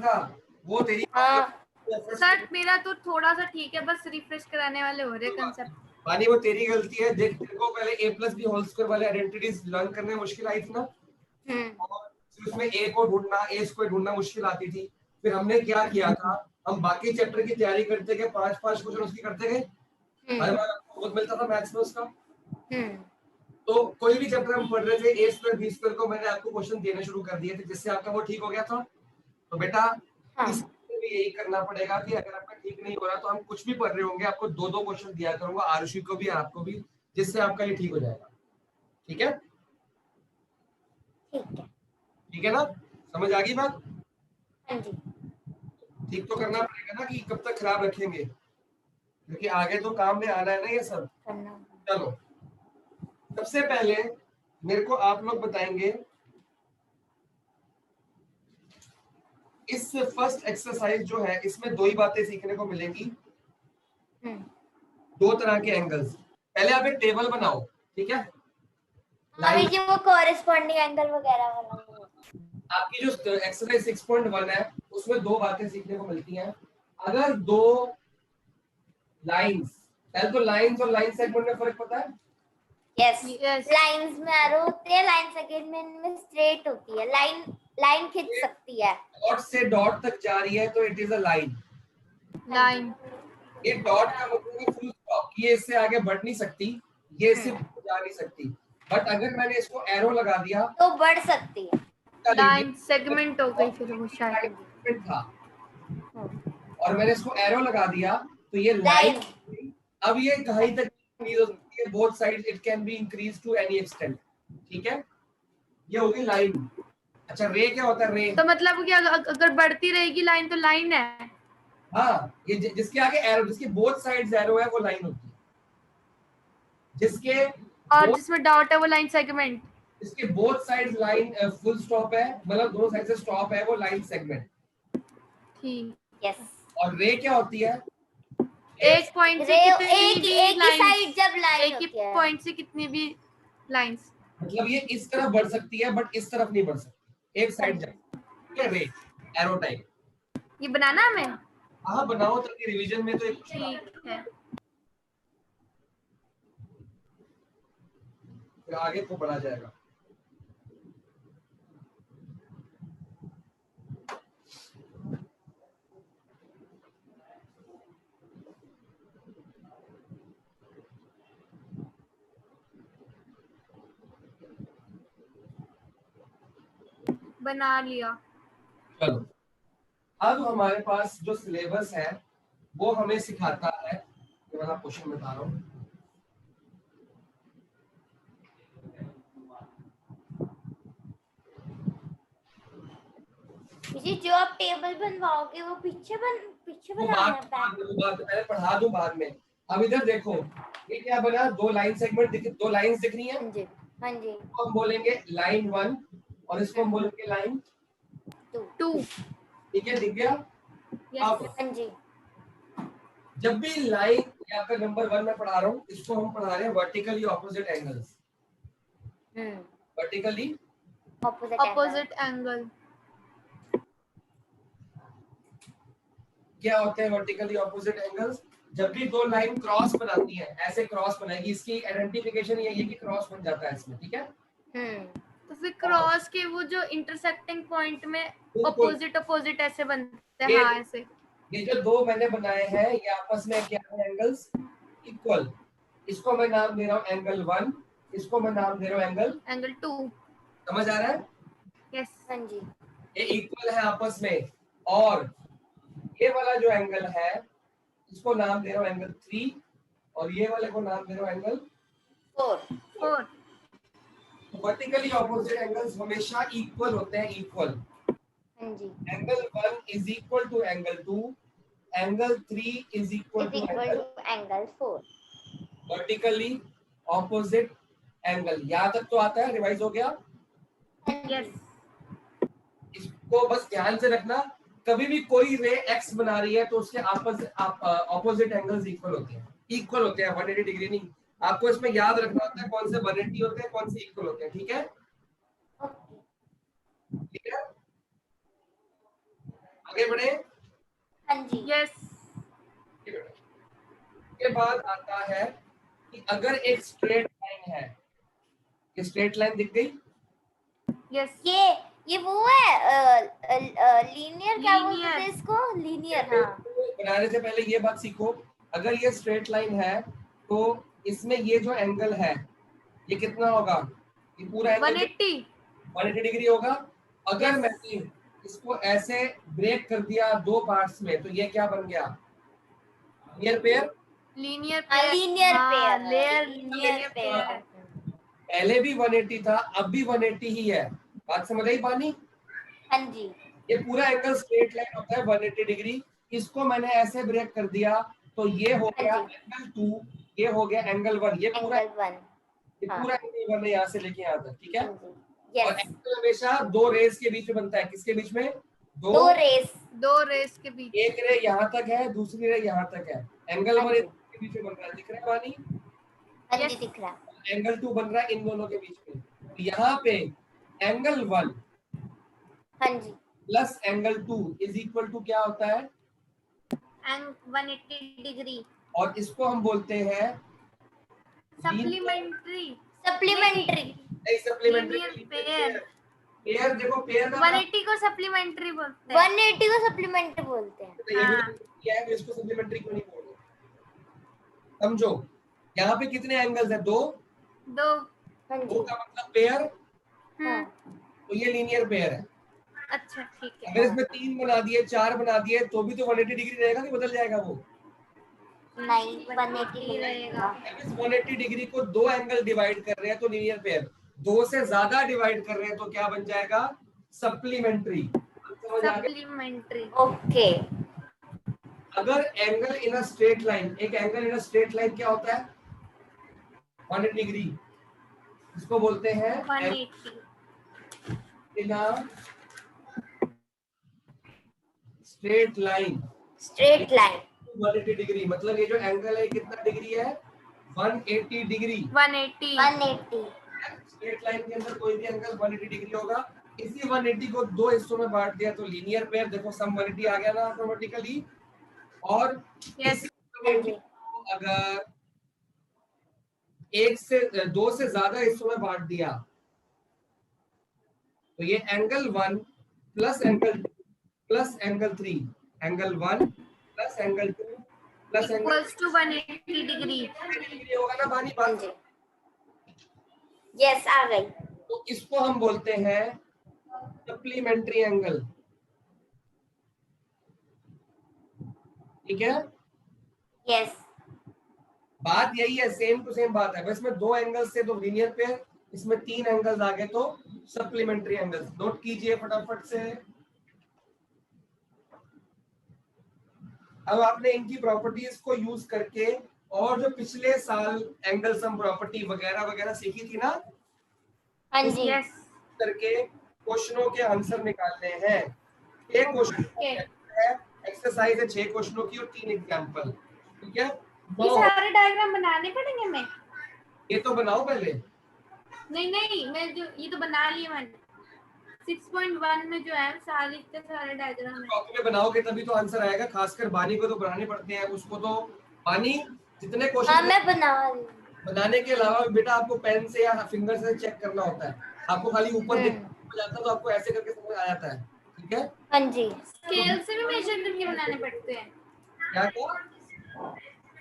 था वो तेरी। हाँ सर मेरा तो थोड़ा सा ठीक है, बस रिफ्रेश कराने वाले हो रहे कंसेप्ट। पानी वो तेरी गलती है। देख तेरे को पहले a plus B whole square वाले आइडेंटिटीज लर्न करने में मुश्किल आई थी ना, और उसमें a को ढूंढना, a स्क्वायर ढूंढना मुश्किल आती थी। फिर हमने क्या किया था, हम बाकी चैप्टर की तैयारी करते गए, 5-5 क्वेश्चन उसकी करते गए, हर बार आपको बहुत मिलता था मैथ्स में उसका। तो कोई भी चैप्टर हम पढ़ रहे थे, a स्क्वायर बी स्क्वायर को मैंने आपको क्वेश्चन देने शुरू कर दिए थे, जिससे आपका वो ठीक हो गया था। तो बेटा इस भी यही करना पड़ेगा कि अगर आपका ठीक नहीं हो रहा तो हम कुछ भी पढ़ रहे होंगे, आपको 2-2 क्वेश्चन दिया करूंगा, आरुषि को भी आपको भी, जिससे आपका ये ठीक हो जाएगा। ठीक है? ठीक है ना? समझ आ गई बात? हाँ जी। ठीक तो करना पड़ेगा ना, कि कब तक खराब रखेंगे, क्योंकि आगे तो काम में आना है ना ये सब। चलो सबसे पहले मेरे को आप लोग बताएंगे इस फर्स्ट एक्सरसाइज जो है, इसमें 2 ही बातें सीखने को मिलेंगी, 2 तरह के एंगल्स। पहले आप एक टेबल बनाओ, ठीक है? अभी जो वो कॉरेस्पॉन्डिंग एंगल वगैरह वाला आपकी जो एक्सरसाइज 6.1 है उसमें 2 बातें सीखने को मिलती हैं। अगर 2 लाइंस, पहले तो लाइंस और लाइन सेगमेंट में फर्क पता है? यस, लाइंस में एरो होते हैं, लाइन सेगमेंट में स्ट्रेट होती है। लाइन खींच सकती है, डॉट से डॉट तक जा रही है तो इट इज अ लाइन। ये डॉट का मतलब है फुल स्टॉप, ये इससे आगे बढ़ नहीं सकती, ये इससे जा नहीं सकती। बट अगर मैंने इसको एरो लगा दिया तो बढ़ सकती है, लाइन सेगमेंट हो गई फिर वो शायद था, और मैंने इसको एरो लगा दिया तो ये लाइन। अब ये कहीं तक इंक्रीज हो सकती है, both sides it can be increase to any extent. ठीक है, ये होगी लाइन। अच्छा रे क्या होता है? रे तो मतलब कि अगर बढ़ती रहेगी लाइन तो लाइन है। हाँ, ये जिसके आगे एरो, जिसके बोथ साइड्स एरो है वो लाइन होती है। जिसके और जिसमें डॉट है वो लाइन सेगमेंट। जिसके both sides line full stop है, मतलब दोनों साइड से स्टॉप है, वो लाइन सेगमेंट। ठीक, यस। और रे क्या होती है? एक पॉइंट से कितनी भी एक ही साइड जब लाइन होती है, एक ही पॉइंट से कितनी भी लाइंस, मतलब ये इस तरफ बढ़ सकती है बट इस तरफ नहीं बढ़ सकती, एक साइड जा। ठीक है, रे एरो टाइप। ये बनाना हमें? हाँ बनाओ, ताकि रिवीजन में तो एक ठीक है, फिर आगे को बढ़ा जाएगा। बना लिया। चलो अब हमारे पास जो सिलेबस है वो हमें सिखाता है, ये वाला क्वेश्चन बता रहा हूँ। जी जो आप टेबल बनवाओगे वो पीछे बनाना है, पहले पढ़ा दूं बाद में। अब इधर देखो, ये क्या बना, 2 लाइन सेगमेंट 2 लाइंस दिख रही हैं। हाँ जी, हाँ जी। इसको हम बोलेंगे लाइन 1 और इसको हम बोलेंगे लाइन 2। ठीक है, दिख गया? अब हाँ जी। जब भी लाइन, या फिर नंबर 1 में पढ़ा रहा हूँ, इसको हम पढ़ा रहे हैं vertically opposite angles. Vertically opposite angle क्या होते हैं? वर्टिकली ऑपोजिट एंगल्स जब भी 2 लाइन क्रॉस बनाती है, ऐसे क्रॉस बनाएगी, इसकी आइडेंटिफिकेशन यही है कि क्रॉस बन जाता है इसमें। ठीक है, तो फिर क्रॉस के वो जो इंटरसेक्टिंग पॉइंट में अपोजिट ऐसे बनते हैं। हाँ ऐसे, ये जो 2 मैंने बनाए हैं ये आपस में क्या है? Angles equal. इसको मैं नाम दे रहा हूँ एंगल 1, इसको मैं नाम दे रहा हूँ एंगल 2। समझ आ रहा है? यस, हाँ जी। ये इक्वल है आपस में। और ये वाला जो एंगल है इसको नाम दे रहा हूँ एंगल 3, और ये वाले को नाम दे रहा हूँ एंगल 4। वर्टिकली ऑपोजिट एंगल्स हमेशा इक्वल होते हैं, इक्वल। हाँ जी। Angle 1 is equal to angle 2, angle 3 is equal to angle 4। Vertically opposite angle. यहाँ तक तो आता है, रिवाइज हो गया? यस। इसको बस ध्यान से रखना, कभी भी कोई रे एक्स बना रही है तो उसके ऑपोजिट एंगल्स इक्वल होते हैं, 180 डिग्री नहीं। आपको इसमें याद रखना होता है कौन से 180 होते हैं, कौन से इक्वल होते हैं। ठीक है, ठीक है? आगे बढ़े। हाँ जी। यस। के बाद आता है कि अगर एक स्ट्रेट लाइन है, ये स्ट्रेट लाइन दिख गई? यस। ये वो है लीनियर, क्या बोलते थे इसको? लीनियर। हाँ, बनाने से पहले ये बात सीखो, अगर ये स्ट्रेट लाइन है तो इसमें ये जो एंगल है ये कितना होगा? ये पूरा एंगल 180। 180 डिग्री होगा। अगर Yes. मैंने इसको ऐसे ब्रेक कर दिया दो पार्ट्स में, तो ये क्या बन गया? Linear pair. लीनियर हाँ, pair. Linear pair. Layer linear linear pair. Pair. पहले भी 180 था, अब भी 180 ही है। बात समझ आई पानी? हाँ जी। ये पूरा एंगल स्ट्रेट लाइन होता है 180 डिग्री। इसको मैंने ऐसे ब्रेक कर दिया तो ये हो गया हाँ जी। एंगल 2, ये हो गया एंगल 1। ये पूरा एंगल 1। हाँ। एंगल 1 है यहाँ से लेके यहाँ तक, ठीक है? हाँ जी। और यस। एंगल हमेशा दो रेस के बीच में बनता है। किसके बीच में? दो रेस। दो रेस के बीच। एक रे यहाँ तक है, दूसरी रे यहाँ तक है। एंगल हाँ 1 जी। के बीच में बन रहा है, दिख रहा है पानी? हाँ जी, Yes. दिख रहा। एंगल 2 बन रहा है इन दोनों के बीच में। तो यहाँ पे एंगल 1 हाँ जी। Plus angle 2 is equal to क्या होता है? And 180 degree. और इसको हम बोलते हैं सप्लीमेंट्री। सप्लीमेंट्री। नहीं, सप्लीमेंट्री लीनियर पेयर। पेयर। देखो पेयर का 180 को सप्लीमेंट्री बोलते हैं। 180 को सप्लीमेंट्री बोलते हैं। ये भी हाँ। किया है, तो इसको सप्लीमेंट्री क्यों नहीं बोल रहे? समझो, यहाँ पे कितने एंगल्स है? दो। दो। हाँ दो जी। का मतलब पेयर, हम्म। तो ये लीनियर पेयर है। अच्छा, ठीक है। अगर इसमें 3 बना दिए, 4 बना दिए, तो भी तो 180 डिग्री रहेगा कि बदल जाएगा वो? नहीं, 180 ही रहेगा। अगर इस 180 डिग्री को दो एंगल डिवाइड कर रहे हैं तो लीनियर पेयर, दो से ज्यादा डिवाइड कर रहे हैं तो क्या बन जाएगा? सप्लीमेंट्री। समझ आ गया? सप्लीमेंट्री। ओके। अगर angle in a straight line, एक angle in a straight line क्या होता है? 180 डिग्री। इसको बोलते हैं 180। In a straight line. Straight line. 180 degree मतलब ये जो एंगल है कितना डिग्री है? 180 डिग्री। 180। 180। स्ट्रेट लाइन के अंदर कोई भी एंगल 180 डिग्री होगा। इसी 180 को दो हिस्सों में बांट दिया तो लीनियर पेयर। देखो सम 180 आ गया ना ऑटोमेटिकली। और Yes. इसी 180 को अगर एक से दो से ज्यादा हिस्सों में बांट दिया तो ये angle 1 plus angle 2 plus angle 3, angle 1 plus angle 2 plus angle equals to 180 degree. Degree होगा ना पानी? हाँ बात जी। यस, आ गई। तो इसको हम बोलते हैं सप्लीमेंट्री एंगल, ठीक है? यस। बात यही है, सेम टू सेम बात है, बस में दो एंगल्स से तो लीनियर पेयर, इसमें 3 एंगल्स आ गए तो सप्लीमेंट्री एंगल्स। नोट कीजिए फटाफट से। अब आपने इनकी प्रॉपर्टीज को यूज करके और जो पिछले साल एंगल सम प्रॉपर्टी वगैरह वगैरह सीखी थी ना, हाँ जी। यस। करके क्वेश्चनों के आंसर निकालने हैं। एक क्वेश्चन है, एक्सरसाइज है 6 क्वेश्चनों की और 3 एग्जांपल, ठीक है? ये सारे डायग्राम बनाने पड़ेंगे मैं? ये तो बनाओ पहले। नहीं, मैं जो ये तो बना लिए मैंने। 6.1 में जो है सारे इतने सारे डायग्राम है। कॉपी में बनाओगे तभी तो आंसर आएगा। खासकर बानी को तो बनाने पड़ते हैं। उसको तो बानी जितने हाँ, क्वेश्चन मैं बना रही हूँ। बनाने के अलावा बेटा आपको पेन से या फिंगर से चेक करना होता है। आपको खाली ऊपर दिख जाता है तो आपको ऐसे करके समझ आ जाता है, ठीक है? हाँ जी। स्केल से भी मेजर करके बनाने पड़ते हैं। क्या क्या?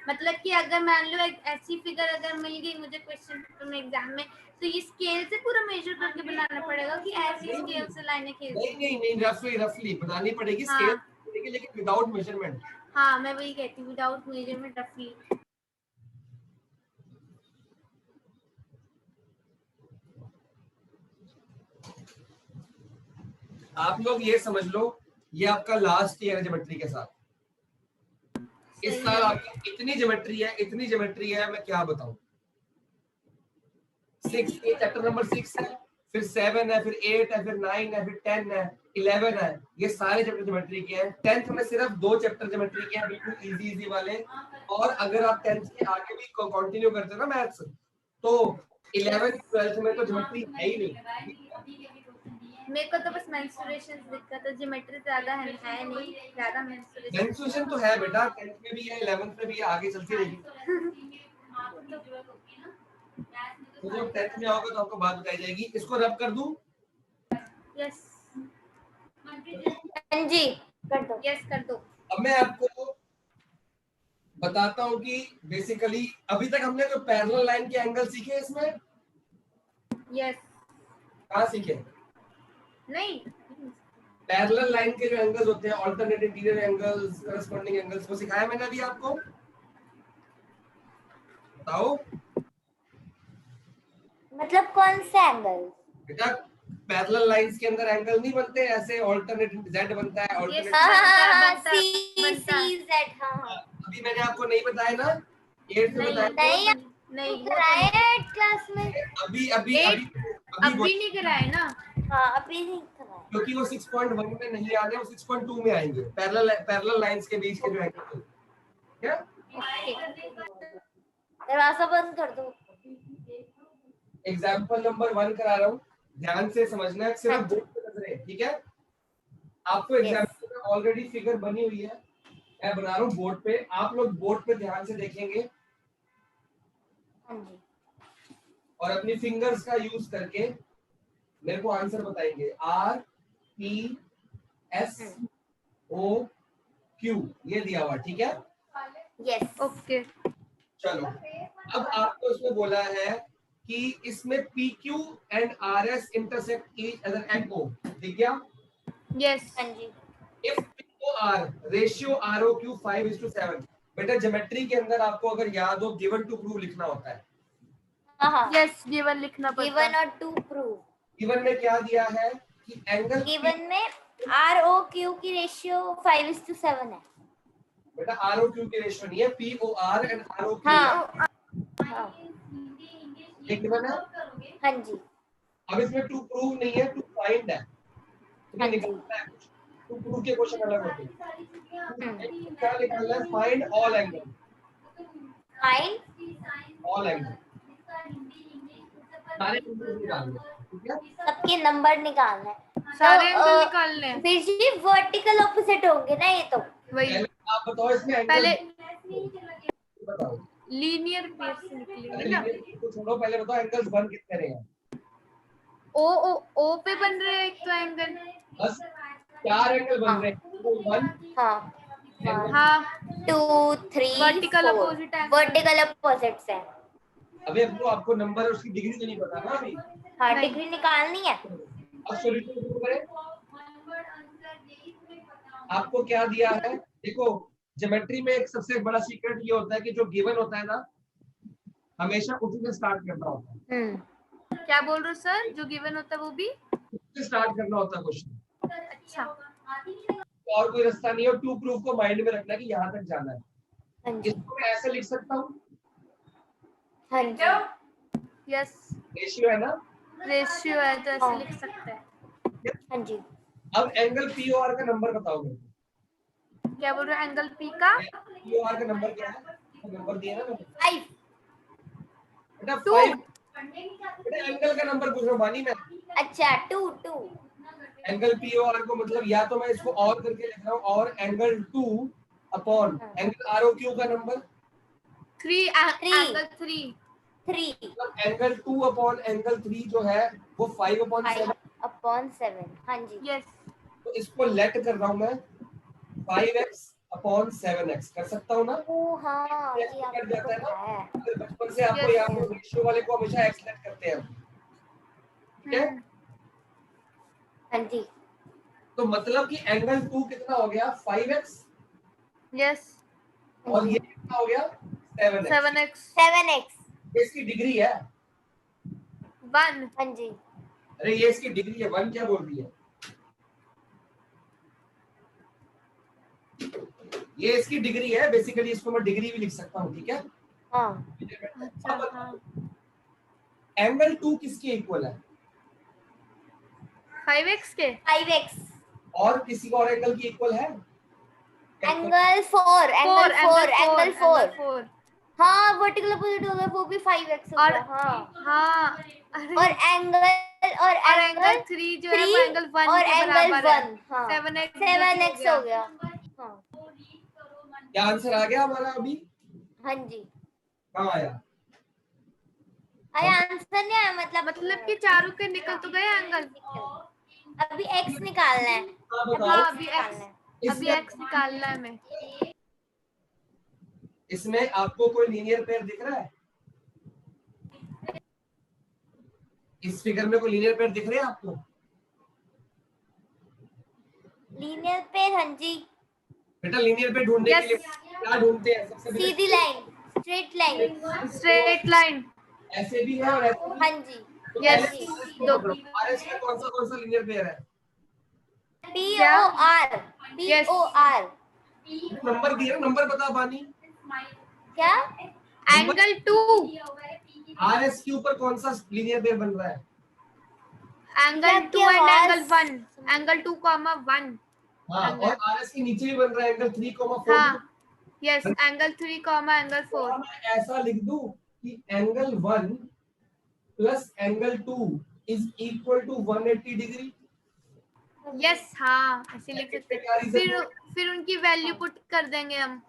मतलब कि अगर मान लो एक ऐसी फिगर अगर मिल गई मुझे क्वेश्चन पेपर में एग्जाम में, तो ये स्केल से पूरा मेजर करके बनाना पड़ेगा कि ऐसी स्केल से लाइनें खींचनी? नहीं, रफली बनानी पड़ेगी हाँ। स्केल पड़ेगी, लेकिन विदाउट मेजरमेंट। हाँ, मैं वही कहती हूँ, विदाउट मेजरमेंट रफली। आप लोग ये समझ लो, ये आपका लास्ट ईयर है ज्योमेट्री के साथ। इस साल आपकी इतनी ज्योमेट्री है मैं क्या बताऊं। 6 चैप्टर नंबर 6 है, फिर 7 है, फिर 8 है, फिर 9 है, फिर 10 है, 11 है। ये सारे चैप्टर ज्योमेट्री के हैं। 10th में सिर्फ 2 चैप्टर ज्योमेट्री के हैं, बिल्कुल इजी वाले। और अगर आप 10th के आगे भी कंटिन्यू करते हो ना मैथ्स, तो 11th 12th में तो ज्योमेट्री है ही नहीं। मेरे को तो बस मेंस्ट्रुएशन दिक्कत है, ज्योमेट्री ज्यादा है नहीं ज्यादा मेंस्ट्रुएशन। मेंस्ट्रुएशन तो है बेटा, 10th में भी है, 11th में भी है, आगे चलती रहेगी। तो जब 10th में आओगे तो आपको बात बताई जाएगी। इसको रब कर दूं? यस जी कर दो। यस कर दो। अब मैं आपको बताता हूं कि बेसिकली अभी तक हमने जो पैरेलल लाइन के एंगल सीखे इसमें, यस कहाँ सीखे? नहीं पैरेलल लाइन के जो एंगल्स होते हैं, alternate interior angles, corresponding angles, वो सिखाया मैंने अभी आपको? बताओ मतलब कौन से एंगल? बेटा पैरेलल लाइंस के अंदर एंगल नहीं बनते ऐसे, अल्टरनेट जेड बनता है, अल्टरनेट। सी जेड। हाँ अभी मैंने आपको नहीं बताया ना, 8th में बताया? नहीं कराया 8th क्लास में। अभी नहीं कराया ना। हाँ अभी नहीं कराया, क्योंकि वो 6.1 में नहीं आ रहे, वो 6.2 में आएंगे, पैरेलल लाइंस के बीच के जो एंगल। क्या दरवाजा बंद कर दो। एग्जाम्पल नंबर 1 करा रहा हूँ, ध्यान से समझना है, सिर्फ बोर्ड पे नजर है, ठीक है? आपको एग्जाम्पल में ऑलरेडी फिगर बनी हुई है, मैं बना रहा हूँ बोर्ड पे, आप लोग बोर्ड पे ध्यान से देखेंगे और अपनी फिंगर्स का यूज करके मेरे को आंसर बताएंगे। RPSOQ ये दिया हुआ, ठीक है? यस ओके चलो अब आपको इसमें बोला है कि इसमें PQ and RS intersect each other at O, ठीक है? यस हाँ जी। इफ POR रेशियो ROQ 5:7, बेटा ज्योमेट्री के अंदर आपको अगर याद हो गिवन टू प्रूव लिखना होता है। हाँ यस गिवन लिखना पड़ता गिवन और टू प्रूव। गिवन में क्या दिया है कि एंगल, गिवन में ROQ की रेशियो 5:7 है। बेटा ROQ की रेशियो नहीं है, POR एंड ROQ। हाँ एक गिवन है। हाँ जी। अब इसमें टू प्रूव नहीं है, टू फाइंड है। हाँ जी। निकालना है कुछ, टू प्रूव के क्वेश्चन अलग होते हैं। क्या निकालना है? Find all angle. Find all angle, सारे एंगल निकालने, ठीक है? सबके नंबर निकालना है। सारे एंगल निकालने हैं। फिर जी वर्टिकल ऑपोजिट होंगे ना ये तो। वही आप बताओ इसमें एंगल पहले बताओ। लीनियर पेयर से निकलेंगे ना। तो छोड़ो, पहले बताओ एंगल्स बन कितने रहे हैं? ओ पे बन रहे हैं एक तो एंगल, बस 4 एंगल बन रहे हैं। 1 हाँ 2 3 वर्टिकल 4 अपोजिट है। वर्टिकल अपोजिट्स है। अभी अब तो आपको नंबर और उसकी डिग्री तो नहीं पता ना अभी। हाँ डिग्री निकालनी है। अब सॉल्यूशन शुरू करें। आपको क्या दिया है? देखो ज्योमेट्री में एक सबसे बड़ा सीक्रेट ये होता है कि जो गिवन होता है ना, हमेशा उसी से स्टार्ट करना होता है। क्या बोल रहे हो सर? जो गिवन होता है वो भी उससे स्टार्ट करना होता है क्वेश्चन। अच्छा तो और कोई रास्ता नहीं है, टू प्रूफ को माइंड में रखना है कि यहाँ तक जाना है। इसको मैं ऐसे लिख सकता हूँ, हाँ जी। यस रेशियो है ना, रेशियो है तो ऐसे लिख सकते हैं। हाँ जी। अब एंगल POR का नंबर बताओ मेरे को। क्या बोल रहे हो? एंगल पी का POR का नंबर क्या है? नंबर दिया ना मैंने, 5 बेटा 5। बेटा एंगल का नंबर पूछ रहा हूँ बानी मैं। अच्छा 2 एंगल POR को मतलब या तो मैं इसको और करके लिख रहा हूँ, और एंगल 2 अपॉन एंगल ROQ का नंबर 3 एंगल 3 मतलब एंगल 2 अपॉन एंगल 3 जो है वो 5/7। 5/7 हाँ जी। यस तो इसको लेट कर रहा हूँ मैं 5x/7x कर सकता हूँ ना? ओ हाँ ये जी कट जाता है ना, आपको तो बचपन से आपको याद हो रेशियो वाले को हमेशा x लेट करते हैं, ठीक है? हाँ जी। तो मतलब कि एंगल 2 कितना हो गया? 5x। यस और ये कितना हो गया? 7x इसकी डिग्री है। 1 हाँ जी। अरे ये इसकी डिग्री है, 1 क्या बोल रही है? ये इसकी डिग्री है, बेसिकली इसको मैं डिग्री भी लिख सकता हूँ, ठीक है? हाँ एंगल 2 किसके इक्वल है? 5x के 5x और किसी और एंगल की इक्वल है? एंगल 4 एंगल 4 हाँ वर्टिकल अपोजिट होगा वो भी 5x होगा। हाँ हाँ और एंगल और और एंगल एंगल 3 जो है वो एंगल 1 और के एंगल बराबर है। 1, हाँ 7x 7x हो गया। हाँ क्या आंसर आ गया हमारा अभी? हाँ जी, कहाँ आया? अरे आंसर नहीं आया, मतलब कि चारों के निकल तो गए एंगल। अभी x निकालना है। हाँ हाँ बताओ। अभी इसमें x निकालना है हमें। इसमें आपको कोई लीनियर पेयर दिख रहा है? इस फिगर में कोई लीनियर पेयर दिख रहे हैं आपको? लीनियर पेयर, हाँ जी। बेटा लीनियर पेयर ढूंढने के लिए क्या ढूंढते हैं सबसे पहले? सीधी line, straight line. Straight line. ऐसे भी है और ऐसे भी। हाँ जी, तो Yes. पहले RS को पकड़ो। RS में कौन सा लीनियर पेयर है? POR, Yes. POR। नंबर दिया, नंबर बता बानी। क्या? एंगल 2। RS के ऊपर कौन सा लीनियर पेयर बन रहा है? Angle 2 and angle 1। एंगल 2, 1। हाँ, और RS के नीचे भी बन रहा है एंगल 3,4। हाँ यस, एंगल 3, एंगल 4। मैं ऐसा लिख दूं कि angle 1 plus angle 2 is equal to 180 degree. Yes हाँ ऐसे लिख सकते हैं। फिर उनकी वैल्यू पुट कर देंगे हम।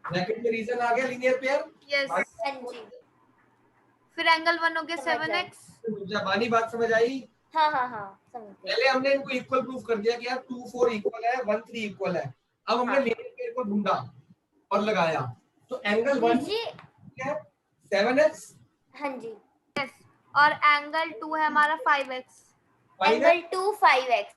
ब्रैकेट में रीजन आ गया लीनियर पेयर। यस। हाँ जी, फिर एंगल 1 हो गया समझ 7x। जब बानी बात समझ आई? हाँ हाँ हाँ समझ गए। पहले हमने इनको इक्वल प्रूफ कर दिया कि यार 2 4 इक्वल है, 1 3 इक्वल है। अब हमने हाँ। लीनियर पेयर को ढूंढा और लगाया, तो एंगल 1 जी, है 7x। हाँ जी। यस, और एंगल 2 है हमारा 5x। Angle 2 5x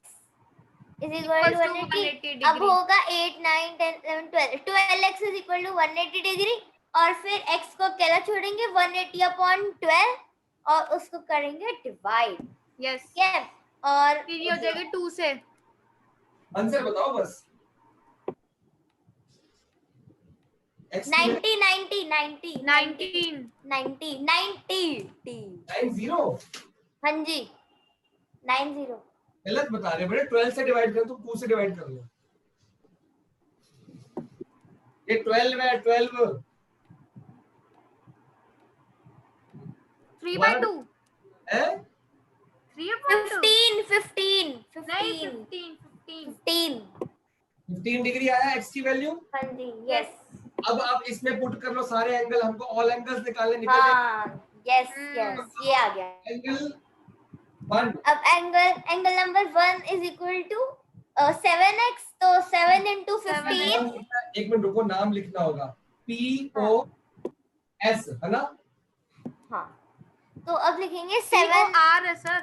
is equal to 180। अब होगा 8 9 10 11 12, 12x is equal to 180 degree. और फिर x को अकेला छोड़ेंगे 180 अपॉन 12 और उसको करेंगे डिवाइड। यस, क्या? और फिर ये हो जाएगा 2 से। आंसर बताओ बस। 90 90 90 19 90 90 90 हाँ जी 90। गलत बता रहे बेटे। 12 से डिवाइड कर, तुम 2 से डिवाइड कर लो। ये 12 है, 12 3/2 है। 3/2 15 नहीं 15 15 15। 15 डिग्री आया एक्स की वैल्यू। हाँ जी यस। अब आप इसमें पुट कर लो सारे एंगल, हमको ऑल एंगल्स निकालने निकल गए। हाँ यस यस, ये आ गया एंगल 1 अब angle number 1 is equal to 7x, तो 7 into 15। एक मिनट रुको, नाम लिखना होगा। POS है ना? हाँ, तो अब लिखेंगे 7 POR है सर।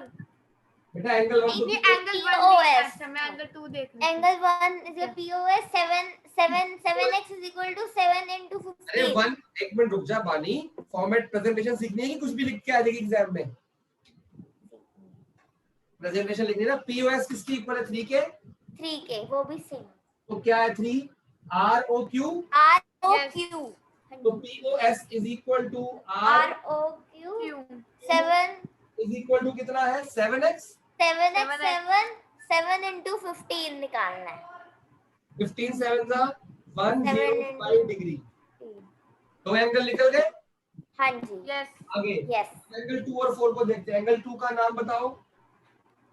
बेटा एंगल 1 नहीं एंगल 1 POS। अच्छा मैं एंगल 2 देख रही हूँ। Angle 1 is a POS। 7x is equal to 7 into अरे 15। 1 एक मिनट रुक जा बानी। फॉर्मेट प्रेजेंटेशन सीखनी है कि कुछ भी लिख के आ जाएगी एग्जाम में? प्रेजेंटेशन लिखनी है ना। POS किसकी इक्वल है? 3 के। 3 के, वो भी सेम। तो क्या है 3? ROQ। ROQ। तो POS is equal to ROQ 7 is equal to कितना है? 7x। 7 into 15 निकालना है। 15 7 जा 105 डिग्री। तो एंगल निकल गए। हाँ जी यस। आगे यस। एंगल 2 और 4 को देखते हैं। एंगल 2 का नाम बताओ।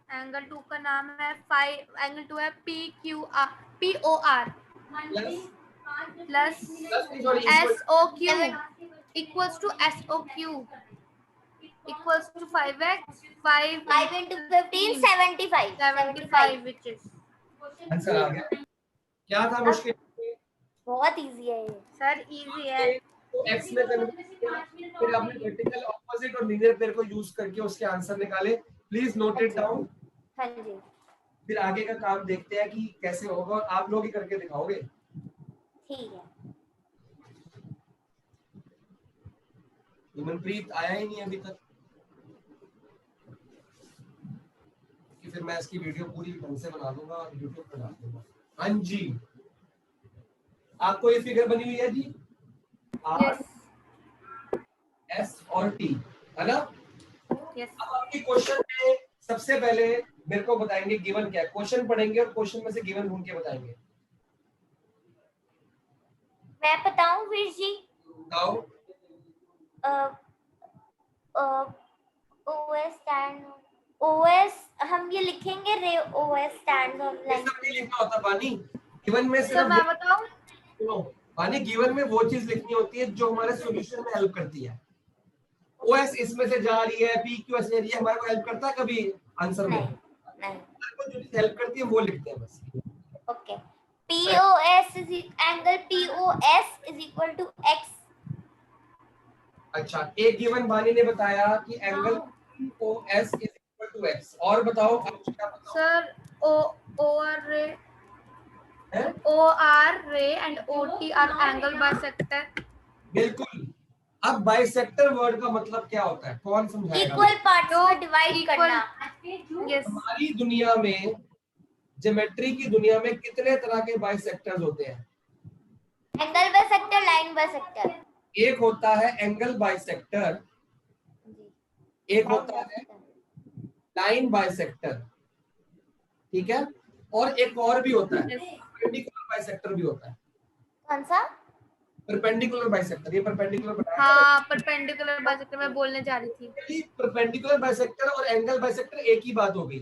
एंगल 2 का नाम है 5। एंगल 2 है POR plus SOQ equals to SOQ equals to 5x 5 into 15 75 75 which is answer आ गया। क्या था मुश्किल? बहुत इजी है ये सर इजी है। तो x में कन्वर्ट किया, फिर आपने वर्टिकल ऑपोजिट और लीनियर पेयर को यूज करके उसके आंसर निकाले। Please note it down. हाँ जी फिर आगे का काम देखते हैं कि कैसे होगा और आप लोग ही करके दिखाओगे। ठीक है। मनप्रीत आया ही नहीं अभी तक कि फिर मैं इसकी वीडियो पूरी ढंग से बना दूंगा और यूट्यूब पर डाल दूंगा। हाँ जी, आपको ये फिगर बनी हुई है जी, R S और T है ना? यस। अब आपके क्वेश्चन में सबसे पहले मेरे को बताएंगे गिवन क्या है। क्वेश्चन पढ़ेंगे और क्वेश्चन में से गिवन ढूंढ के बताएंगे। मैं बताऊं वीर जी? बताओ। OS tan OS हम ये लिखेंगे रे OS स्टैंड्स ऑन ये लाइन। सब नहीं लिखना होता पानी, गिवन में तो सिर्फ मैं बताऊं, सुनो पानी, गिवन में वो चीज लिखनी होती है जो हमारे सॉल्यूशन में हेल्प करती है। OS इसमें से जा रही है, PQS ले रही है, हमारे को हेल्प करता है कभी आंसर में? नहीं। हमारे को जो चीज हेल्प करती है वो लिखते हैं बस। Okay, POS is angle POS is equal to X। अच्छा, एक गिवन बानी ने बताया कि angle POS is equal to X, और बताओ आप क्या बताओ? Sir OR ray and OT are angle bisector। बिल्कुल। अब बाइसेक्टर वर्ड का मतलब क्या होता है, कौन समझाएगा? इक्वल पार्ट्स में डिवाइड करना। यस। हमारी दुनिया में, ज्योमेट्री की दुनिया में कितने तरह के बाइसेक्टर्स होते हैं? Angle bisector, line bisector. एक होता है एंगल बाइसेक्टर, एक होता है लाइन बाइसेक्टर, ठीक है, और एक और भी होता है परपेंडिकुलर बाइसेक्टर भी होता है। कौन सा? परपेंडिकुलर बाइसेक्टर, ये परपेंडिकुलर बताया। हाँ, परपेंडिकुलर बाइसेक्टर मैं बोलने जा रही थी। परपेंडिकुलर बाइसेक्टर और एंगल बाइसेक्टर एक ही बात हो गई।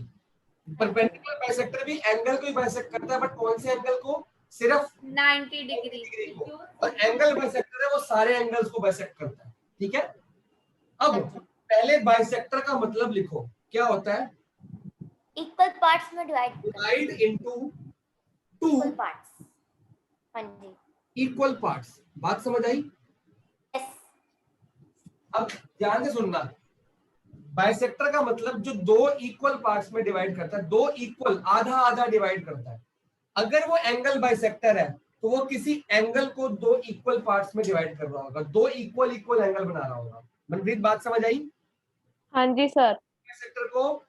परपेंडिकुलर बाइसेक्टर भी एंगल को ही बाइसेक्ट करता है, बट कौन से एंगल को? सिर्फ 90 डिग्री को। और एंगल बाइसेक्टर है वो सारे एंगल्स को बाइसेक्ट करता है, ठीक है। अब पहले बाइसेक्टर का मतलब लिखो, क्या होता है? इक्वल पार्ट्स में divide into two equal parts. हाँ जी, इक्वल पार्ट्स। बात समझ आई? यस। अब ध्यान से सुनना, बाइसेक्टर का मतलब जो दो इक्वल पार्ट्स में डिवाइड करता है, दो इक्वल, आधा आधा डिवाइड करता है। अगर वो एंगल बाइसेक्टर है तो वो किसी एंगल को दो इक्वल पार्ट्स में डिवाइड कर रहा होगा, दो इक्वल इक्वल एंगल बना रहा होगा। मनप्रीत बात समझ आई? हाँ जी सर। बाइसेक्टर को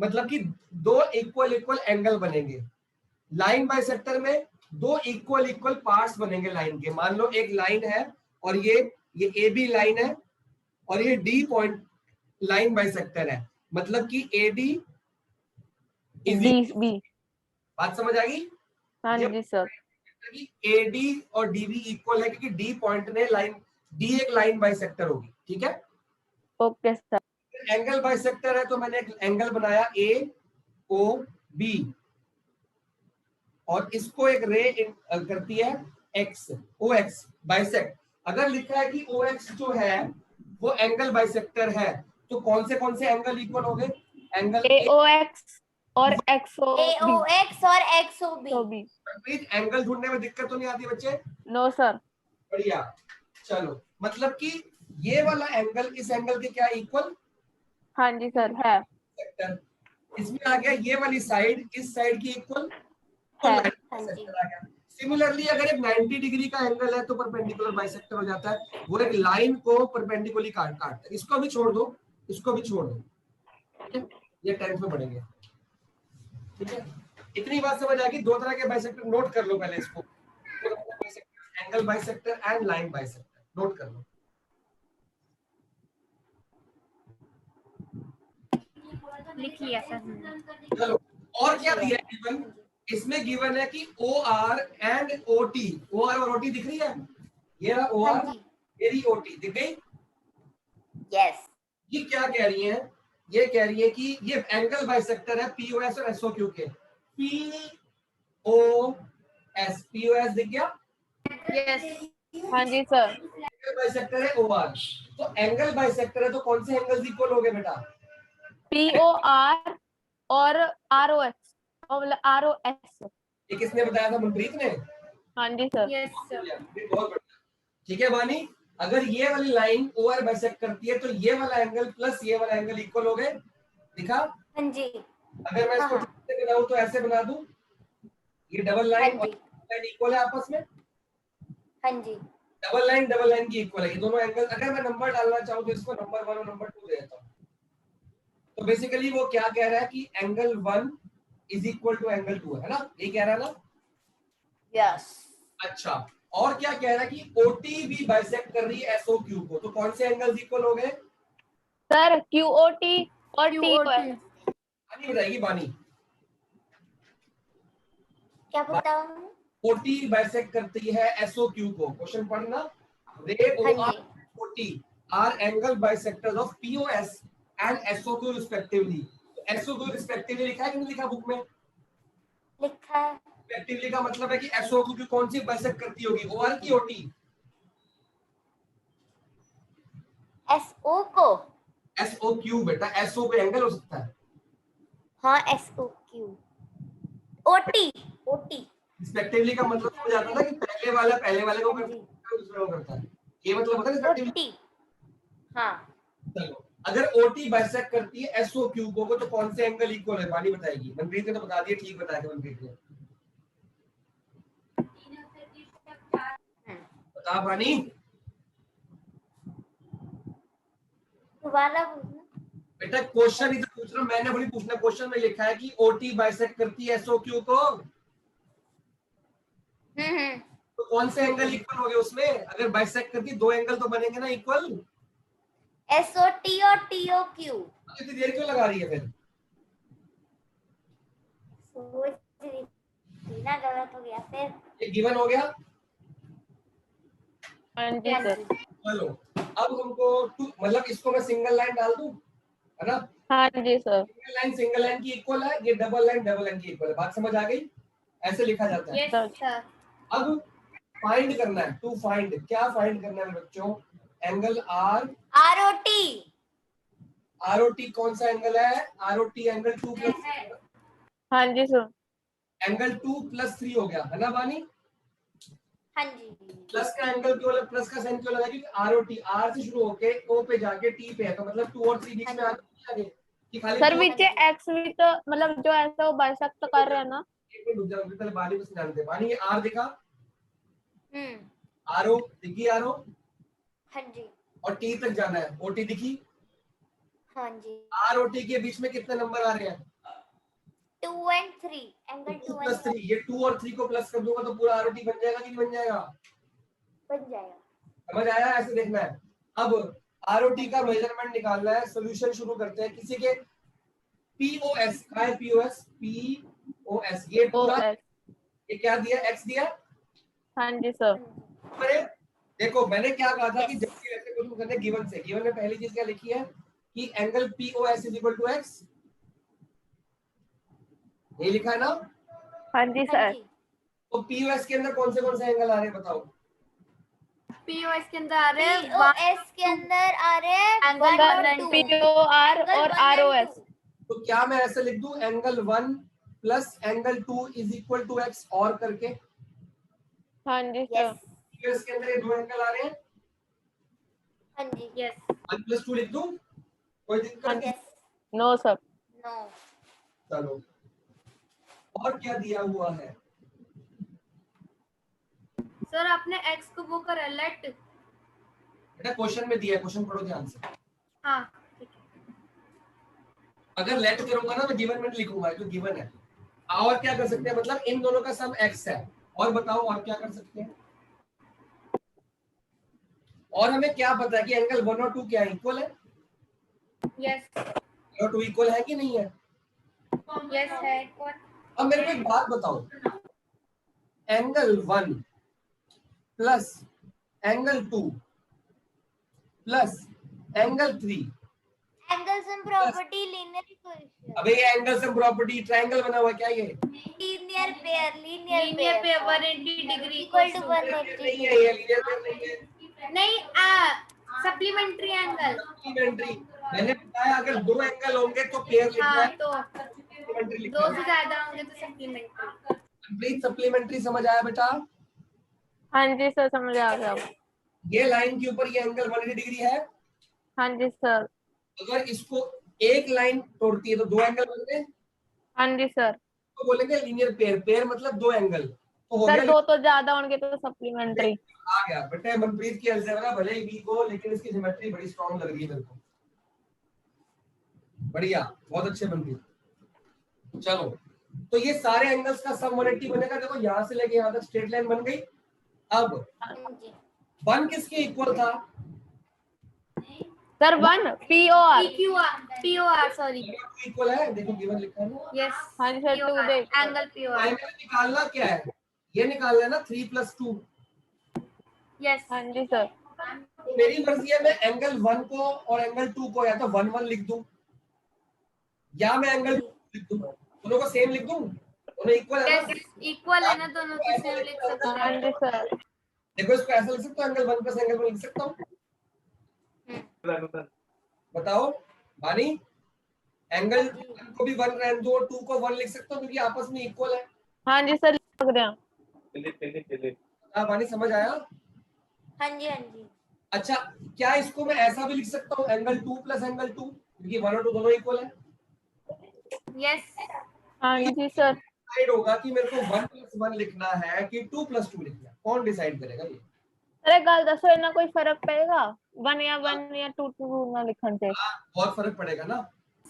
मतलब कि दो इक्वल इक्वल एंगल बनेंगे। लाइन बाइसेक्टर में दो इक्वल इक्वल पार्ट्स बनेंगे लाइन के। मान लो एक लाइन है और ये AB लाइन है और ये D पॉइंट लाइन बाइसेक्टर है, मतलब कि AD इज बी। बात समझ आ गई? हाँ जी सर। AD और DB इक्वल है क्योंकि D पॉइंट ने लाइन, D एक लाइन बाइसेक्टर होगी, ठीक है। Okay sir. एंगल बाइसेक्टर है तो मैंने एक एंगल बनाया AOB और इसको एक रे करती है OX बाइसेक्ट। अगर लिखा है कि OX जो है वो एंगल बाइसेक्टर है तो कौन से एंगल इक्वल हो गए? एंगल AOX और XOB। AOX और XOB। एंगल ढूंढने में दिक्कत तो नहीं आती बच्चे? No sir. बढ़िया। चलो, मतलब कि ये वाला एंगल इस एंगल के क्या इक्वल? हाँ जी सर है। इसमें आ गया ये वाली साइड इस साइड की इक्वल है। सिमिलरली अगर एक 90 डिग्री का एंगल है तो परपेंडिकुलर बाइसेक्टर हो जाता है, वो एक लाइन को परपेंडिकुलरली काटता है। इसको भी छोड़ दो, इसको भी छोड़ दो, ये 10th में पढ़ेंगे, ठीक है। इतनी बात समझ आ गई? दो तरह के बाइसेक्टर नोट कर लो पहले इसको, angle bisector and line bisector note कर लो। लिख लिया सर। चलो, और क्या दिया है गिवन? इसमें गिवन है कि OR एंड OT। OR और OT दिख रही है? ये रहा OR, मेरी OT दिख गई? यस। ये क्या कह रही है? ये कह रही है कि ये एंगल बाइसेक्टर है POS और SOQ के। POS दिख गया? यस। हाँ जी सर। एंगल बाइसेक्टर है OR, तो एंगल बाइसेक्टर है तो कौन से एंगल्स इक्वल हो गए बेटा? POR और ROX और ROS। ये किसने बताया था? मनप्रीत ने? हाँ जी सर। Yes sir. बहुत बढ़िया, ठीक है बानी। अगर ये वाली लाइन OR बाइसेक्ट करती है तो ये वाला एंगल प्लस ये वाला एंगल इक्वल हो गए, दिखा? हाँ जी। अगर मैं इसको ऐसे बनाऊं तो ऐसे बना दूं, ये डबल लाइन और लाइन इक्वल है आपस में। हाँ जी। डबल लाइन की इक्वल है ये दोनों एंगल। अगर मैं नंबर डालना चाहूँ तो इसको नंबर 1 और नंबर 2 दे देता हूँ। तो बेसिकली वो क्या कह रहा है कि angle 1 is equal to angle 2 है ना, ये कह रहा है ना? यस। अच्छा, और क्या कह रहा है कि OT भी बाइसेक्ट कर रही है SOQ को, तो कौन से एंगल्स इक्वल हो गए सर? QOT और TOS। बानी बताएगी बानी। क्या बताऊं? OT बाइसेक्ट करती है SOQ को। क्वेश्चन पढ़ना, रे OR OT R angle bisectors of POS and SOQ respectively. SO2 respectively लिखा है कि नहीं लिखा बुक में? लिखा है। रिस्पेक्टिवली का मतलब है कि SO2 की कौन सी बाइसेक्ट करती होगी, OR की OT? SO को SOQ बेटा, SO पे एंगल हो सकता है। हाँ SOQ OT रिस्पेक्टिवली का मतलब समझ आता था कि पहले वाले को करता है, दूसरे को करता है, ये मतलब होता है रिस्पेक्टिवली। OT हाँ। चलो, अगर OT बाइसेक्ट करती है SOQ को तो कौन से एंगल इक्वल है, बानी बताएगी। मनप्रीत ने तो बता दिया, ठीक बताया था मनप्रीत ने। बता बानी। दोबारा बोलना। बेटा क्वेश्चन ही तो पूछ रहा हूं, मैंने बड़ी पूछना, क्वेश्चन में लिखा है कि OT बाइसेक्ट करती है SOQ को, तो कौन से एंगल इक्वल हो गए उसमें? अगर बाइसेक्ट करती दो एंगल तो बनेंगे ना इक्वल। SOT और TOQ। इतनी देर क्यों लगा रही है फिर? सोच रही थी ना, गलत हो गया फिर। ये गिवन हो गया। हाँ जी सर। चलो अब हमको मतलब इसको मैं सिंगल लाइन डाल दूं, है ना? हाँ जी सर। सिंगल लाइन की इक्वल है, ये डबल लाइन की इक्वल है। बात समझ आ गई? ऐसे लिखा जाता है। Yes sir. अब फाइंड करना है, टू फाइंड। क्या फाइंड करना है बच्चों? एंगल ROT ROT कौन सा एंगल है? ROT एंगल 2 प्लस हाँ जी सर। एंगल 2 + 3 हो गया, है ना बानी? हाँ जी। प्लस का एंगल क्यों, प्लस का साइन क्यों लगा? क्योंकि ROT R से शुरू होके O पे जाके T पे है, तो मतलब 2 और 3 बीच में आगे कि खाली सर 2 विच एक्स भी तो मतलब जो ऐसा वो बाइसेक्ट तो कर रहे हैं ना। एक मिनट रुक जाओ, पहले बानी को समझाने दे। बानी ये R दिखा, हम्म। RO दिखी, RO हाँ जी। और T तक जाना है, OT दिखी। हाँ जी। ROT के बीच में कितने नंबर आ रहे हैं? 2 और 3 एंगल 2 2 + 3, ये 2 और 3 को प्लस कर दूंगा तो पूरा ROT बन जाएगा कि नहीं बन जाएगा? बन जाएगा। समझ आया? ऐसे देखना है। अब ROT का मेजरमेंट निकालना है। सॉल्यूशन शुरू करते हैं। किसी के POS का है, POS ये पूरा, ये क्या दिया? X दिया। हाँ जी सर। अरे देखो मैंने क्या कहा था कि जब भी ऐसे क्वेश्चन करने गिवन से, गिवन में पहली चीज क्या लिखी है कि एंगल POS = X, ये लिखा है ना? हाँ जी सर। तो POS के अंदर कौन से एंगल आ रहे हैं बताओ? POS के अंदर आ रहे हैं POS के अंदर आ रहे हैं एंगल 1 और 2। POR और ROS। तो क्या मैं ऐसे लिख दूं एंगल 1 + एंगल 2 = X और करके? हाँ जी सर। POS के अंदर ये दो एंगल आ रहे हैं। हाँ जी। यस 1 + 2 लिख दूं, कोई दिक्कत नहीं? No sir. नो। चलो और क्या दिया हुआ है? सर आपने x को वो करा लेट। बेटा क्वेश्चन में दिया है, क्वेश्चन पढ़ो ध्यान से। हाँ ठीक है। अगर लेट करूंगा ना मैं गिवन में लिखूंगा, जो गिवन है। और क्या कर सकते हैं, मतलब इन दोनों का सम x है। और बताओ और क्या कर सकते हैं? और हमें क्या पता है कि एंगल 1 और 2 क्या इक्वल है? यस 1 और 2 इक्वल है कि नहीं है? यस है। अब मेरे को एक बात बताओ, angle 1 + angle 2 + angle 3। Angle sum property linear equation. अबे ये एंगल सम प्रॉपर्टी ट्रायंगल बना हुआ है क्या? ये लीनियर पेयर लीनियर पे 180 डिग्री इक्वल टू 180 नहीं है, ये लीनियर पेयर नहीं है, नहीं सप्लीमेंट्री एंगल। सप्लीमेंट्री। मैंने बताया अगर दो एंगल होंगे तो पेयर लिखना हाँ है, तो सप्लीमेंट्री लिखना दो है। से ज्यादा होंगे तो सप्लीमेंट्री। कंप्लीट सप्लीमेंट्री समझ आया बेटा? हाँ जी सर समझ आ गया। ये लाइन के ऊपर ये एंगल 180 डिग्री है। हाँ जी सर। अगर इसको एक लाइन तोड़ती है तो दो एंगल बनते हैं, हाँ जी सर। तो बोलेंगे लीनियर पेयर। पेयर मतलब दो एंगल, तो हो सर गया। दो तो ज्यादा होंगे तो सप्लीमेंट्री। आ गया बेटे। मनप्रीत की अलजेब्रा भले ही वीक हो लेकिन इसकी ज्योमेट्री बड़ी स्ट्रांग लग रही है मेरे को। बढ़िया, बहुत अच्छे मनप्रीत। चलो तो ये सारे एंगल्स का सम 180 बनेगा। देखो यहाँ से लेके यहाँ तक स्ट्रेट लाइन बन गई। अब 1 किसके इक्वल था? Sir 1 POR। POR sorry. Equal है, देखो गिवन लिखा है ना। यस हाँ जी सर 2 देख। Angle POR। एंगल निकालना क्या है? ये निकालना है ना 3 + 2। यस हाँ जी सर। तो मेरी मर्जी है, मैं एंगल 1 को और एंगल 2 को या तो 1 1 लिख दूं या मैं एंगल लिख दूं, दोनों को सेम लिख दूं, दोनों इक्वल है ना? इक्वल है ना, दोनों को सेम लिख सकते हाँ हैं। जी सर। देखो इसको ऐसा लिख सकता हूँ, एंगल 1 प्लस एंगल 1 लिख सकता हूँ। बताओ बानी, एंगल 1 को भी 1 रहने दो, 2 को 1 लिख सकता हूँ क्योंकि आपस में इक्वल है। हाँ जी सर, लिख रहे हैं। हाँ बानी, समझ आया? हाँ जी, हाँ जी। अच्छा, क्या इसको मैं ऐसा भी लिख सकता हूँ, एंगल 2 प्लस एंगल 2, क्योंकि 1 और 2 दोनों इक्वल है। यस। हाँ जी सर। डिसाइड होगा कि मेरे को 1 प्लस 1 लिखना है कि 2 प्लस 2 लिखना है, कौन डिसाइड करेगा ये? अरे गल दसो, इतना कोई फर्क पड़ेगा 1 या 2 2 ना लिखन से? बहुत फर्क पड़ेगा ना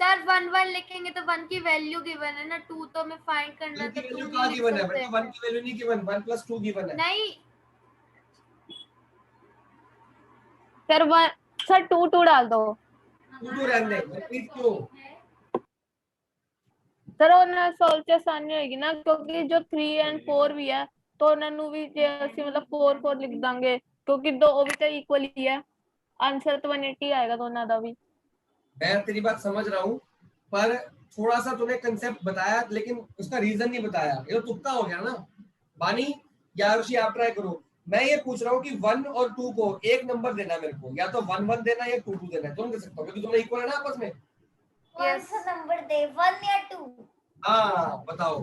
सर 1 1 लिखेंगे तो 1 की वैल्यू गिवन है ना, 2 तो हमें फाइंड करना है, 1 की तो 2 वैल्यू नहीं कहाँ लिख गिवन है सकते। बेटा? 1 की वैल्यू नहीं गिवन, 1 प्लस 2 गिवन है। नहीं सर 1 सर 2 2 डाल दो। 2 2 रहने दे, प्लीज क्यों? सर ਉਹਨਾਂ ਸੋਲਵ ਚ ਆਸਾਨੀ ਹੋਏਗੀ ਨਾ, ਕਿਉਂਕਿ ਜੋ 3 ਐਂਡ 4 ਵੀ ਹੈ ਤਾਂ ਉਹਨਾਂ ਨੂੰ ਵੀ ਜੇ ਅਸੀਂ ਮਤਲਬ 4 4 ਲਿਖ ਦਾਂਗੇ, ਕਿਉਂਕਿ ਦੋ ਉਹ ਵੀ ਤਾਂ ਇਕੁਅਲ ਹੀ ਹੈ, आंसर तो 180 आएगा दोनों का भी। मैं तेरी बात समझ रहा हूँ, पर थोड़ा सा तूने कंसेप्ट बताया लेकिन उसका रीजन नहीं बताया, ये तो तुक्का हो गया ना। बानी या ऋषि, आप ट्राई करो। मैं ये पूछ रहा हूँ कि 1 और 2 को एक नंबर देना है मेरे को, या तो 1 1 देना या 2 2 देना है, दोनों दे सकता हूँ क्योंकि दोनों इक्वल है ना आपस में। कौन सा नंबर दे, 1 या 2? हाँ बताओ,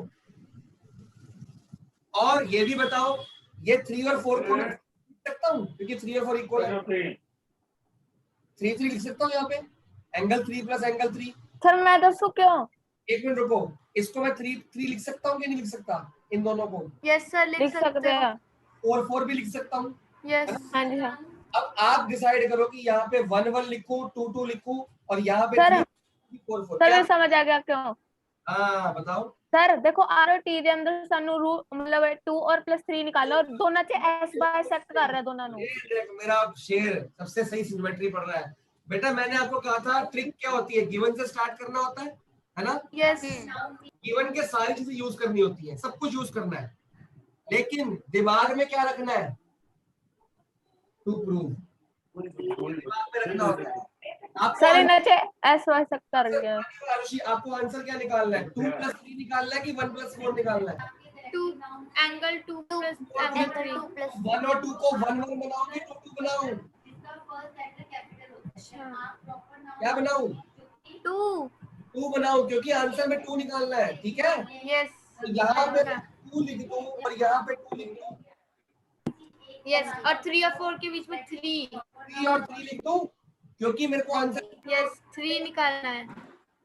और ये भी बताओ, ये 3 और 4 को लिख सकता हूँ क्योंकि 3 और 4 इक्वल है, 3 3 लिख सकता हूँ यहाँ पे, एंगल 3 प्लस एंगल 3। सर मैं दसू क्यों? एक मिनट रुको, इसको मैं 3 3 लिख सकता हूँ कि नहीं लिख सकता, इन दोनों को? यस सर लिख सकते हैं। 4 4 भी लिख सकता हूँ। यस। हाँ जी हाँ। अब आप डिसाइड करो कि यहाँ पे 1 1 लिखूं, 2 2 लिखूं, और यहाँ पे सर 3 4 4 सर क्या? भी समझ आ गया क्यों। हाँ बताओ। सर देखो आर और टी ਦੇ ਅੰਦਰ ਸਾਨੂੰ ਰੂ मतलब 2 और +3 निकालना, और दोनों ਚ s बाइसेक्ट कर रहा है दोनों ਨੂੰ। ये देख मेरा शेर सबसे सही सिमेट्री पढ़ रहा है बेटा। मैंने आपको कहा था ट्रिक क्या होती है, गिवन से स्टार्ट करना होता है ना? यस। गिवन के सारी चीजें यूज करनी होती है, सब कुछ यूज करना है, लेकिन दिमाग में क्या रखना है? टू प्रूव, दिमाग में रखना होता है। आपको सर इन्हें च s बाइसेक्ट कर गया। आरुषि, आपको आंसर क्या निकालना है? 2 + 3 निकालना है कि 1 + 4 निकालना है? 2 angle 2 plus angle angle 3। 2 plus 1 और 2 को 1 1 बनाओ कि 2 2 बनाऊं? क्या बनाऊं? 2। 2 बनाऊं क्योंकि आंसर में 2 निकालना है, ठीक है? यस। तो यहाँ पे 2 लिख दूं और यहाँ पे 2 लिख दूं, यस, और 3 और 4 के बीच में 3। 3 और 3 लिख दूं क्योंकि मेरे को आंसर, यस 3 निकालना है।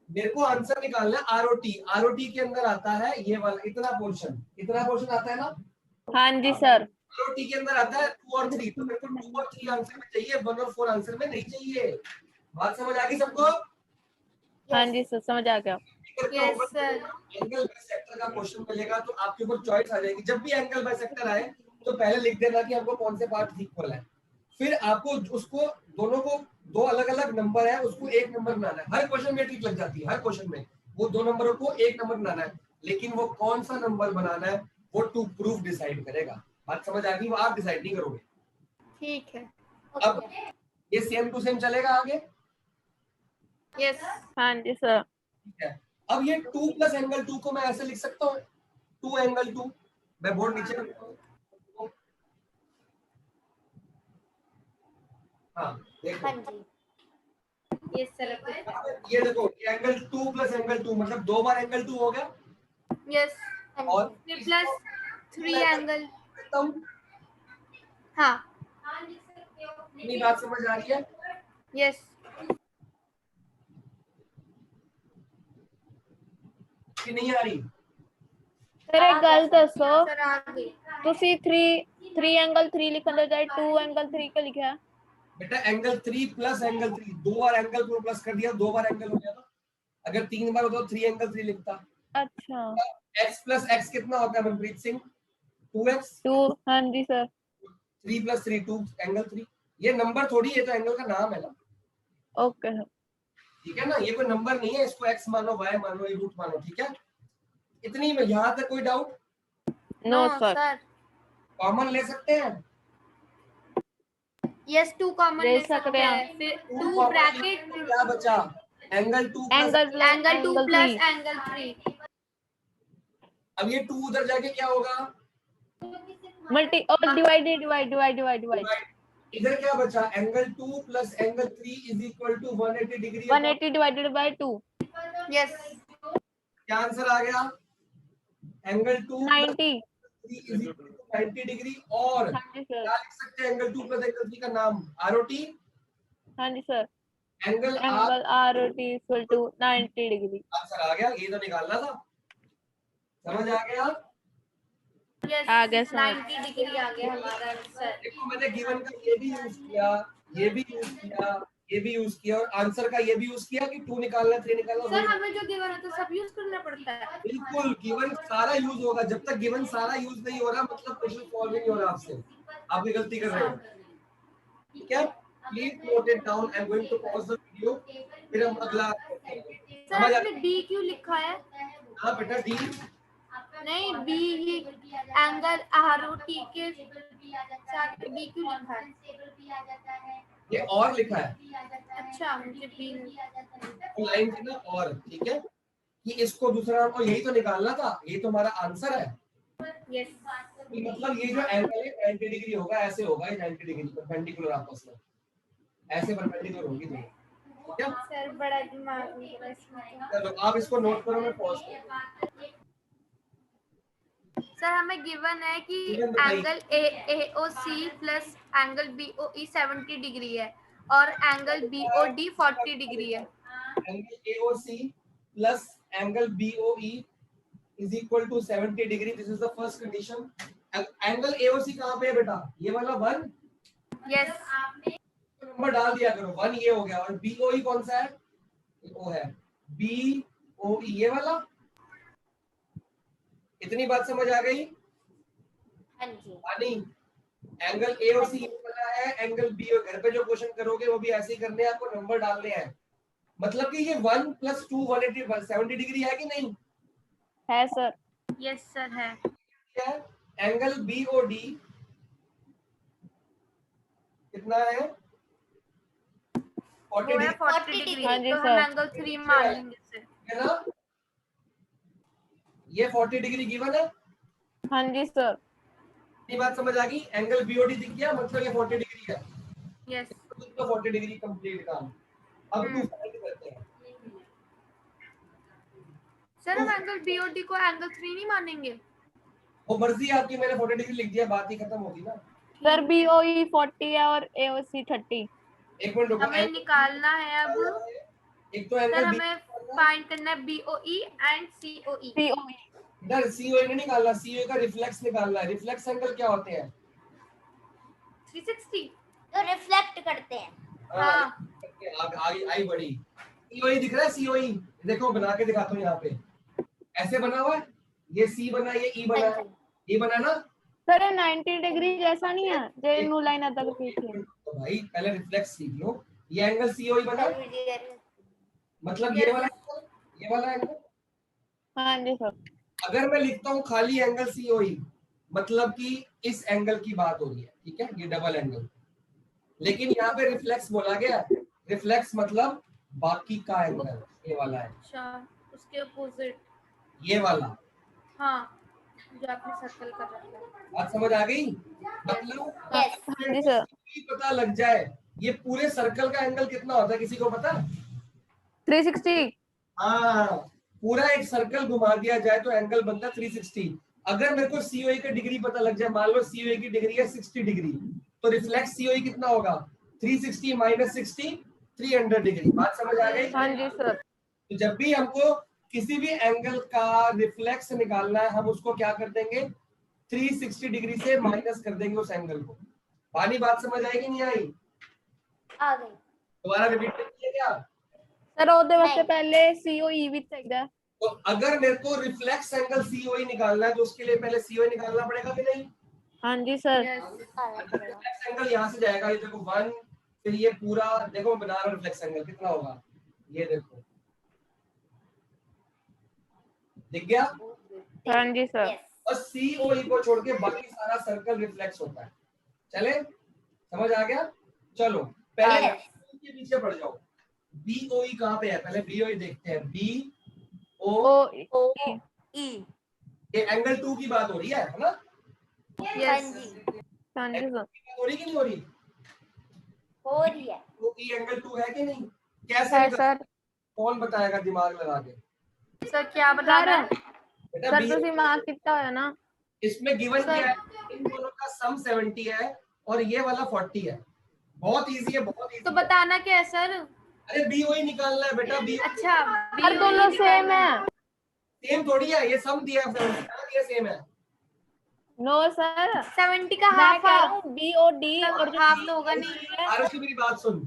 मेरे को आंसर निकालना है आरओटी। आरओटी के अंदर आता है ये वाला, इतना पोर्शन आता है ना? हाँ जी सर। आरओटी के अंदर आता है 2 और 3, तो मेरे को 2 और 3 आंसर में चाहिए, 1 और 4 आंसर में नहीं चाहिए। बात समझ आ गई सबको? हाँ जी सर समझ आ गया। Yes sir. एंगल बाइसेक्टर का क्वेश्चन मिलेगा तो आपके ऊपर चॉइस आ जाएगी। जब भी एंगल बाइसेक्टर आए तो पहले लिख देना कि हमको कौन से पार्ट इक्वल है, फिर आपको उसको दोनों को दो अलग अलग नंबर है उसको एक नंबर बनाना है। हर क्वेश्चन में ट्रिक लग जाती है, हर क्वेश्चन में वो दो नंबरों को एक नंबर बनाना है, लेकिन वो कौन सा नंबर बनाना है वो टू प्रूफ डिसाइड करेगा। बात समझ आ गई? वो आप डिसाइड नहीं करोगे। ठीक है। अब ये सेम टू सेम चलेगा आगे? यस। हाँ जी सर। ठीक है। अब ये 2 + एंगल 2 को मैं ऐसे लिख सकता हूँ, 2 एंगल 2। मैं बोर्ड नीचे रखता हूँ। हाँ देखो, हाँ जी। Yes sir. ये देखो एंगल 2 + एंगल 2 मतलब 2 बार एंगल 2 हो गया। यस। और प्लस 3 एंगल। सकता हूँ। हाँ। अपनी बात समझ आ रही है? यस। कि नहीं आ रही? सर एक गल दसो, सर आ गई। ਤੁਸੀਂ 3 एंगल 3 लिखने के बजाय 2 एंगल 3 का लिखा है। बेटा एंगल 3 + एंगल 3, 2 बार एंगल को प्लस कर दिया, 2 बार एंगल हो गया ना। अगर 3 बार होता तो 3 एंगल 3 लिखता। अच्छा x + x कितना होता है मनप्रीत सिंह? 2x। 2। हाँ जी सर। 3 + 3 2 एंगल 3। ये नंबर थोड़ी है, तो एंगल का नाम है ना। ओके ठीक है ना, ये कोई नंबर नहीं है, इसको x मानो, y मानो, ये रूट मानो, ठीक है? इतनी में यहाँ तक कोई डाउट? No sir. कॉमन ले सकते हैं? यस 2 कॉमन ले ले सकते सकते हैं। हैं। फिर 2 2 कॉमन ब्रैकेट क्या बचा? Angle 2 angle angle 2 plus three. Angle 3। अब ये 2 उधर जाके क्या होगा, मल्टी और डिवाइड। इधर क्या बचा, angle 2 plus angle 3 is equal to 180 degree. 180 divided by 2। Yes, क्या आंसर आ गया, angle 2 plus 90। 3 is equal to 90 degree. और हाँ जी सर। क्या लिख सकते हैं एंगल 2 प्लस एंगल 3 का नाम, आरओटी। हाँ जी sir. Angle angle ROT equal to 90 degree. Answer आ गया, ये तो निकालना था, समझ आ गया। यस, आ गया समझ। 90 डिग्री आ गया हमारा आंसर। देखो मैंने गिवन का ये भी यूज किया, ये भी यूज किया, ये भी यूज किया, और आंसर का ये भी यूज किया कि 2 निकालना 3 निकालना। सर हमें जो गिवन है तो सब यूज करना पड़ता है। बिल्कुल, गिवन सारा यूज होगा, जब तक गिवन सारा यूज नहीं हो रहा मतलब क्वेश्चन सॉल्व नहीं हो रहा आपसे, आप ये गलती कर रहे हो। ठीक है, please note it down, I am going to pause the video, फिर हम अगला सर समझ आ आपने बी क्यों लिखा है? हाँ बेटा, डी नहीं, बी ही एंगल आरओटी के साथ बी क्यों लिखा है? ये और लिखा है, अच्छा, मुझे बी लाइन थी ना और, ठीक है, कि इसको दूसरा और यही तो निकालना था, ये तो हमारा आंसर है। यस। मतलब ये जो एंगल है 90 डिग्री होगा, ऐसे होगा ये 90 डिग्री परपेंडिकुलर आपस में, ऐसे परपेंडिकुलर होगी दोनों। ठीक है, सर बड़ा दिमाग मेरा इसमें। चलो आप इसको नोट करो, मैं पॉज करूँ। सर हमें गिवन है कि Given बताइए। Angle AOC plus angle BOE 70 degree है और एंगल BOD 40 डिग्री है। Angle AOC plus angle BOE is equal to 70 degree, this is the first condition. Angle AOC कहाँ पे है बेटा, ये वाला 1। यस, नंबर डाल दिया करो, 1 ये हो गया, और BOE कौन सा है, वो है BOE ये वाला। इतनी बात समझ आ गई? हाँ जी। नहीं, एंगल AOC ये वाला है, एंगल BOE घर पे जो क्वेश्चन करोगे वो भी ऐसे ही करने हैं, आपको नंबर डालने हैं। मतलब कि ये 1 प्लस 2 180 70 डिग्री है कि नहीं है सर। यस सर है। है। एंगल BOD कितना है, 40 वो है डिग्री 40 डिग्री। हाँ जी तो हम सर। एंगल 3 मान लेंगे सर। है ना, ये 40 डिग्री गिवन है। हाँ जी सर। ये बात समझ आ गई, एंगल BOD दिख गया, मतलब ये 40 डिग्री है। यस तो 40 डिग्री कंप्लीट काम। अब 2 फाइंड करते हैं। सर, हम एंगल BOD को एंगल 3 नहीं मानेंगे? वो मर्जी है आपकी, मैंने 40 डिग्री लिख दिया, बात ही खत्म होगी ना। सर BOE 40 है और AOC 30। एक मिनट रुको, हमें निकालना है अब। एक तो सर एंगल हमें फाइंड करना है BOE एंड COE। COE इधर COE नहीं निकालना, COE का रिफ्लेक्स निकालना है। रिफ्लेक्स एंगल क्या होते हैं, 360। तो रिफ्लेक्ट करते हैं। हाँ। आगे आई बड़ी। COE दिख रहा है, COE देखो बना के दिखाता हूँ यहाँ पे, ऐसे बना हुआ है, ये C बना, ये E बना है, ये बना ना। सर 90 डिग्री जैसा नहीं है जो न्यू लाइन आता है पीछे। तो भाई पहले रिफ्लेक्स सीख लो, ये एंगल COE बना, मतलब ये वाला एंगल। हाँ जी सर। अगर मैं लिखता हूँ खाली एंगल COE, मतलब कि इस एंगल की बात हो रही है, ठीक है, ये डबल एंगल। लेकिन यहाँ पे रिफ्लेक्स बोला गया, रिफ्लेक्स मतलब बाकी का एंगल ये वाला है। अच्छा, उसके अपोजिट। ये वाला, हाँ, जो आपने सर्कल कर रखा है। बात समझ आ गई? मतलब Yes. हाँ जी सर। पता लग जाए ये पूरे सर्कल का एंगल कितना होता है, किसी को पता? 360। हाँ, पूरा एक सर्कल घुमा दिया जाए तो एंगल बनता है 360। अगर मेरे को COE की डिग्री पता लग जाए, मान लो COE की डिग्री है 60 डिग्री, तो रिफ्लेक्स COE कितना होगा, 360 माइनस 60 300 डिग्री। बात समझ आ गई? हाँ जी सर। तो जब भी हमको किसी भी एंगल का रिफ्लेक्स निकालना है, हम उसको क्या कर देंगे, 360 डिग्री से माइनस कर देंगे उस एंगल को। पानी बात समझ आएगी नहीं आई? आ गई। दोबारा रिपीट करिए क्या? सर ਉਹਦੇ वास्ते पहले COE भी चाहिए। तो अगर मेरे को रिफ्लेक्स एंगल COE निकालना है तो उसके लिए पहले COE निकालना पड़ेगा कि नहीं? हाँ जी सर। रिफ्लेक्स एंगल यहाँ से जाएगा, ये देखो 1, फिर ये पूरा देखो बना रहा रिफ्लेक्स एंगल कितना होगा, ये देखो दिख गया। हाँ जी सर। और COE को छोड़ के बाकी सारा सर्कल रिफ्लेक्स होता है। चले, समझ आ गया? चलो पहले Yes. के पीछे पड़ जाओ। BOE कहाँ पे है, पहले BOE देखते हैं। BO OE ये एंगल 2 की बात हो रही है ना? हाँ जी हाँ जी सर। हो रही कि नहीं हो रही? हो रही है। OE एंगल 2 है कि नहीं? कैसे है निकल- सर। कौन बताएगा दिमाग लगा के? सर क्या बताना है? बेटा सर B ਤੁਸੀਂ मार्क कितना है ना? इसमें गिवन सर- क्या है, इन दोनों का सम 70 है और ये वाला 40 है। बहुत इजी है, बहुत इजी तो है। बताना क्या है सर? अरे BOE निकालना है बेटा। BOE अच्छा सर दोनों सेम है। सेम थोड़ी है, ये सम दिया है 70 का, ये सेम है। नो सर 70 का मैं हाफ कह रहा हूँ BOD और जो हाफ तो होगा नहीं है। आरुषि मेरी बात सुन,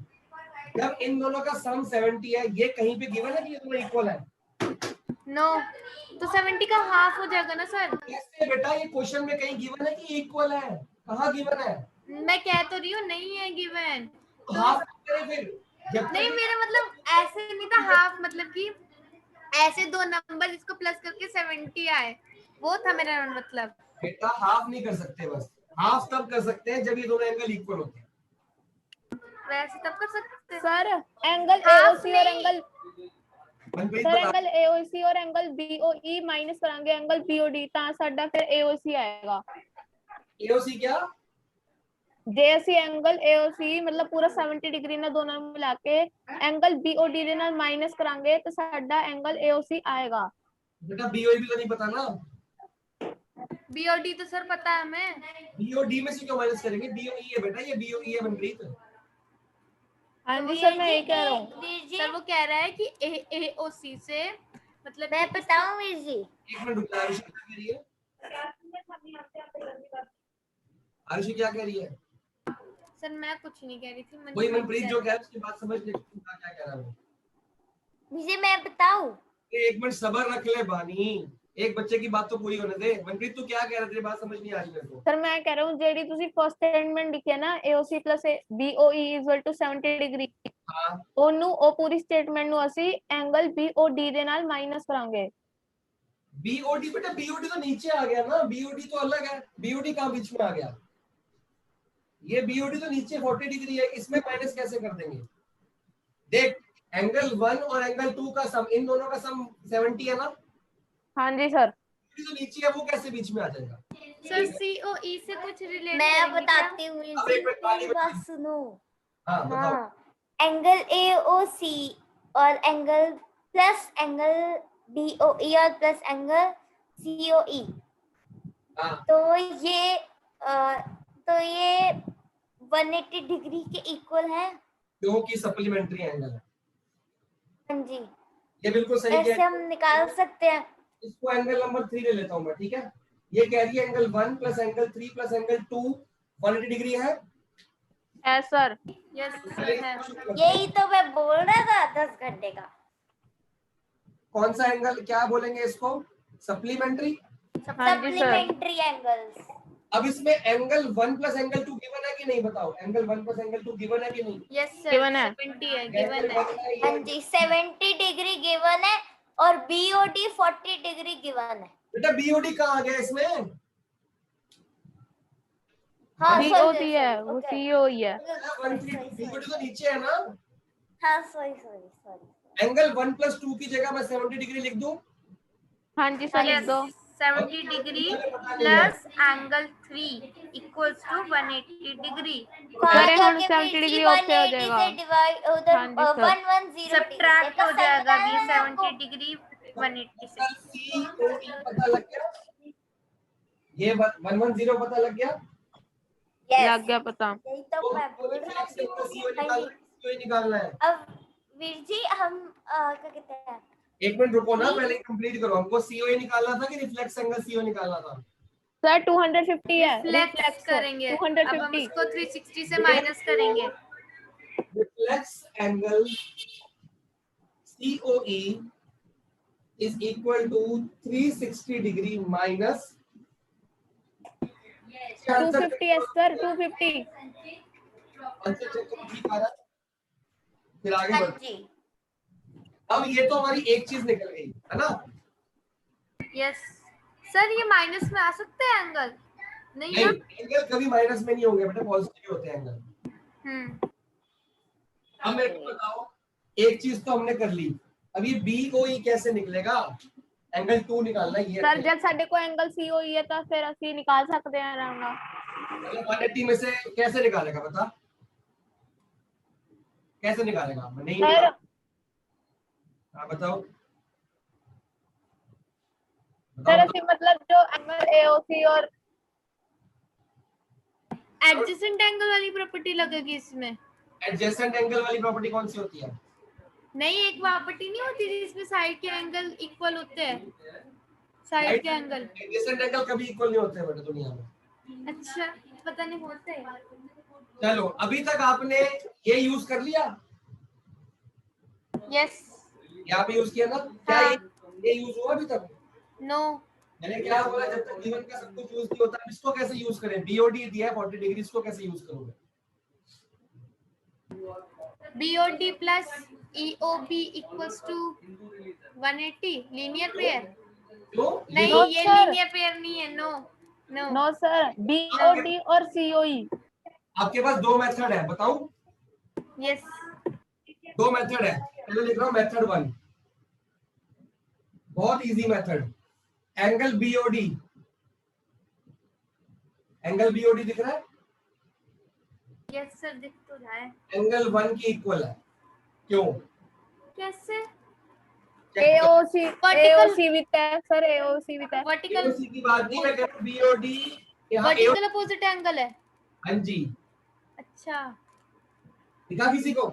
जब इन दोनों का सम 70 है, ये कहीं पे गिवन है कि ये दोनों इक्वल है? नो तो 70 का हाफ हो जाएगा ना सर। कैसे बेटा, ये क्वेश्चन में कहीं गिवन है कि इक्वल है? कहाँ गिवन है? मैं कह तो रही हूँ नहीं है गिवन। तो हाफ करे फिर। जब नहीं तक मेरा मतलब ऐसे नहीं था हाफ, मतलब कि ऐसे दो नंबर जिसको प्लस करके 70 आए, वो था मेरा मतलब। बेटा हाफ नहीं कर सकते, बस हाफ तब कर सकते हैं जब ये दोनों एंगल इक्वल होते हैं। वैसे तब कर सकते हैं। सर एंगल हाफ AOC और नहीं। एंगल मनप्रीत सर बता। एंगल AOC और एंगल BOE माइनस करांगे एंगल BOD ਤਾਂ ਸਾਡਾ ਫਿਰ AOC आएगा। AOC क्या? JOC एंगल AOC मतलब पूरा 70 डिग्री ਨਾਲ ਦੋਨਾਂ ਨੂੰ ਮਿਲਾ ਕੇ एंगल BOD ਦੇ ਨਾਲ ਮਾਈਨਸ ਕਰਾਂਗੇ ਤਾਂ ਸਾਡਾ एंगल AOC आएगा। बेटा BOE भी तो नहीं पता ना। BOD तो सर पता है हमें। BOD में से क्यों माइनस करेंगे? BOE है बेटा, ये BOE है मनप्रीत। हाँ जी सर मैं यही कह रहा हूँ। वीर जी सर वो कह रहा है कि AOC से मतलब मैं बताऊं वीर जी? एक मिनट रुक, आरुषि क्या कह रही है? आरुषि क्या कह रही है? सर मैं कुछ नहीं कह रही थी। वही मनप्रीत जो कह रहा है उसकी बात समझ ले, क्या कह रहा है वो। वीर जी मैं बताऊं? एक मिनट सबर रख ले बानी, एक बच्चे की बात तो पूरी होने दे। मनप्रीत तू क्या कह रहा है, तेरी बात समझ नहीं आ रही मेरे को। सर मैं कह रहा हूँ ਜਿਹੜੀ ਤੁਸੀਂ ਫਸਟ ਸਟੇਟਮੈਂਟ ਲਿਖਿਆ ਨਾ AOC BOE = 70 डिग्री हाँ ਉਹਨੂੰ ਉਹ ਪੂਰੀ ਸਟੇਟਮੈਂਟ ਨੂੰ ਅਸੀਂ एंगल BOD ਦੇ ਨਾਲ ਮਾਈਨਸ ਕਰਾਂਗੇ। BOD बेटा BOD तो नीचे आ गया ना, BOD तो अलग है। BOD कहाँ बीच में आ गया? ये BOD तो नीचे 40 डिग्री है, इसमें माइनस कैसे कर देंगे? देख एंगल 1 और एंगल 2 का सम, इन दोनों का सम 70 है ना? हाँ जी सर। BOD तो नीचे है, वो कैसे बीच में आ जाएगा? सर COE से कुछ रिलेट मैं बताती हूँ वीर अब जी, एक मिनट मेरी बात सुनो। हाँ बताओ। हाँ एंगल AOC और एंगल प्लस एंगल BOE और प्लस एंगल COE, हाँ तो ये 180 डिग्री के इक्वल है। क्योंकि सप्लीमेंट्री एंगल है। हाँ जी ये बिल्कुल सही ऐसे है। हम निकाल सकते हैं। इसको एंगल नंबर 3 ले लेता हूं मैं, ठीक है? ये कह रही है angle 1 plus angle 3 plus angle 2 180 degree है। है सर। यस सर है। यही तो मैं बोल रहा था 10 घंटे का। कौन सा एंगल, क्या बोलेंगे इसको? सप्लीमेंट्री। हाँ जी सर। Supplementary angles. अब इसमें एंगल 1 प्लस एंगल 2 गिवन है कि नहीं, बताओ? एंगल 1 प्लस एंगल 2 गिवन है कि नहीं? यस सर Given है। 70 है, गिवन है। हाँ जी 70 डिग्री गिवन है और BOD 40 डिग्री गिवन है। बेटा BOD कहाँ आ गया इसमें? हाँ BOD है वो COE है। 1 BOD तो नीचे है ना? हाँ सॉरी। एंगल 1 प्लस 2 की जगह मैं 70 डिग्री लिख दूं? हाँ जी सर लिख दो। 70 degree plus angle 3 equals to 180 degree. अरे हम 70 डिग्री उससे हो जाएगा। से डिवाइड उधर हाँ जी, सर। 110 सब्ट्रैक्ट हो जाएगा भी 70 डिग्री 180 से। COE पता लग गया? ये 110 पता लग गया? लग गया पता। यही तो मैं बोल रहा हूँ। COE निकालना है। अब वीर जी हम क्या कहते हैं, एक मिनट रुको ना, पहले कंप्लीट करो। हमको COE निकालना था कि रिफ्लेक्स एंगल CO निकालना था? सर 250 है। रिफ्लेक्स करेंगे। अब हम 250 इसको 360 से माइनस करेंगे। Reflex angle COE is equal to 360 degree minus 250 है सर 250। आंसर चेक करो, ठीक आ रहा है? फिर आगे हाँ बढ़ो। जी अब ये तो हमारी एक चीज निकल गई है ना? यस सर ये माइनस में आ सकते हैं एंगल? नहीं नहीं, ना? एंगल कभी माइनस में नहीं होंगे बेटा, पॉजिटिव होते हैं एंगल। अब मेरे को बताओ, एक चीज तो हमने कर ली, अब ये BOE कैसे निकलेगा? एंगल 2 निकालना है ये। सर जब ਸਾਡੇ को एंगल COE है तो फिर ਅਸੀਂ निकाल सकते हैं ना। मतलब 180 में से कैसे निकालेगा बता, कैसे निकालेगा? नहीं सर हाँ बताओ सर बताओ। ਅਸੀਂ मतलब जो एंगल AOC और एडजेसेंट एंगल वाली प्रॉपर्टी लगेगी इसमें। एडजेसेंट एंगल वाली प्रॉपर्टी कौन सी होती है? नहीं, एक प्रॉपर्टी नहीं होती जिसमें साइड के एंगल इक्वल होते हैं, साइड के एंगल। एडजेसेंट एंगल कभी इक्वल नहीं होते बेटा दुनिया में। अच्छा, पता नहीं होते। चलो अभी तक आपने ये यूज कर लिया, यस। यहाँ पे यूज किया ना? क्या हाँ। ये यूज हुआ अभी तक? नो। मैंने क्या बोला, जब तक गिवन का सब कुछ यूज नहीं होता, इसको कैसे यूज करें? BOD दिया है 40 डिग्री, इसको कैसे यूज करोगे? BOD plus EOB equals to 180 linear pair. तो नहीं, No, ये sir. लीनियर पेयर नहीं है। No no no sir BOD और COE। आपके पास दो मेथड है, बताऊं? यस। दो मेथड है, पहले लिख रहा हूं मेथड 1, बहुत easy method. Angle BOD, angle BOD दिख रहा है? यस सर, दिख तो रहा है। एंगल 1 की इक्वल है, क्यों? कैसे? AOC विथ है सर, AOC विथ है। वर्टिकल AOC की बात नहीं, मैं कह रहा हूं BOD यहाँ वर्टिकल अपोजिट एंगल है। हाँ जी, अच्छा। दिखा किसी को?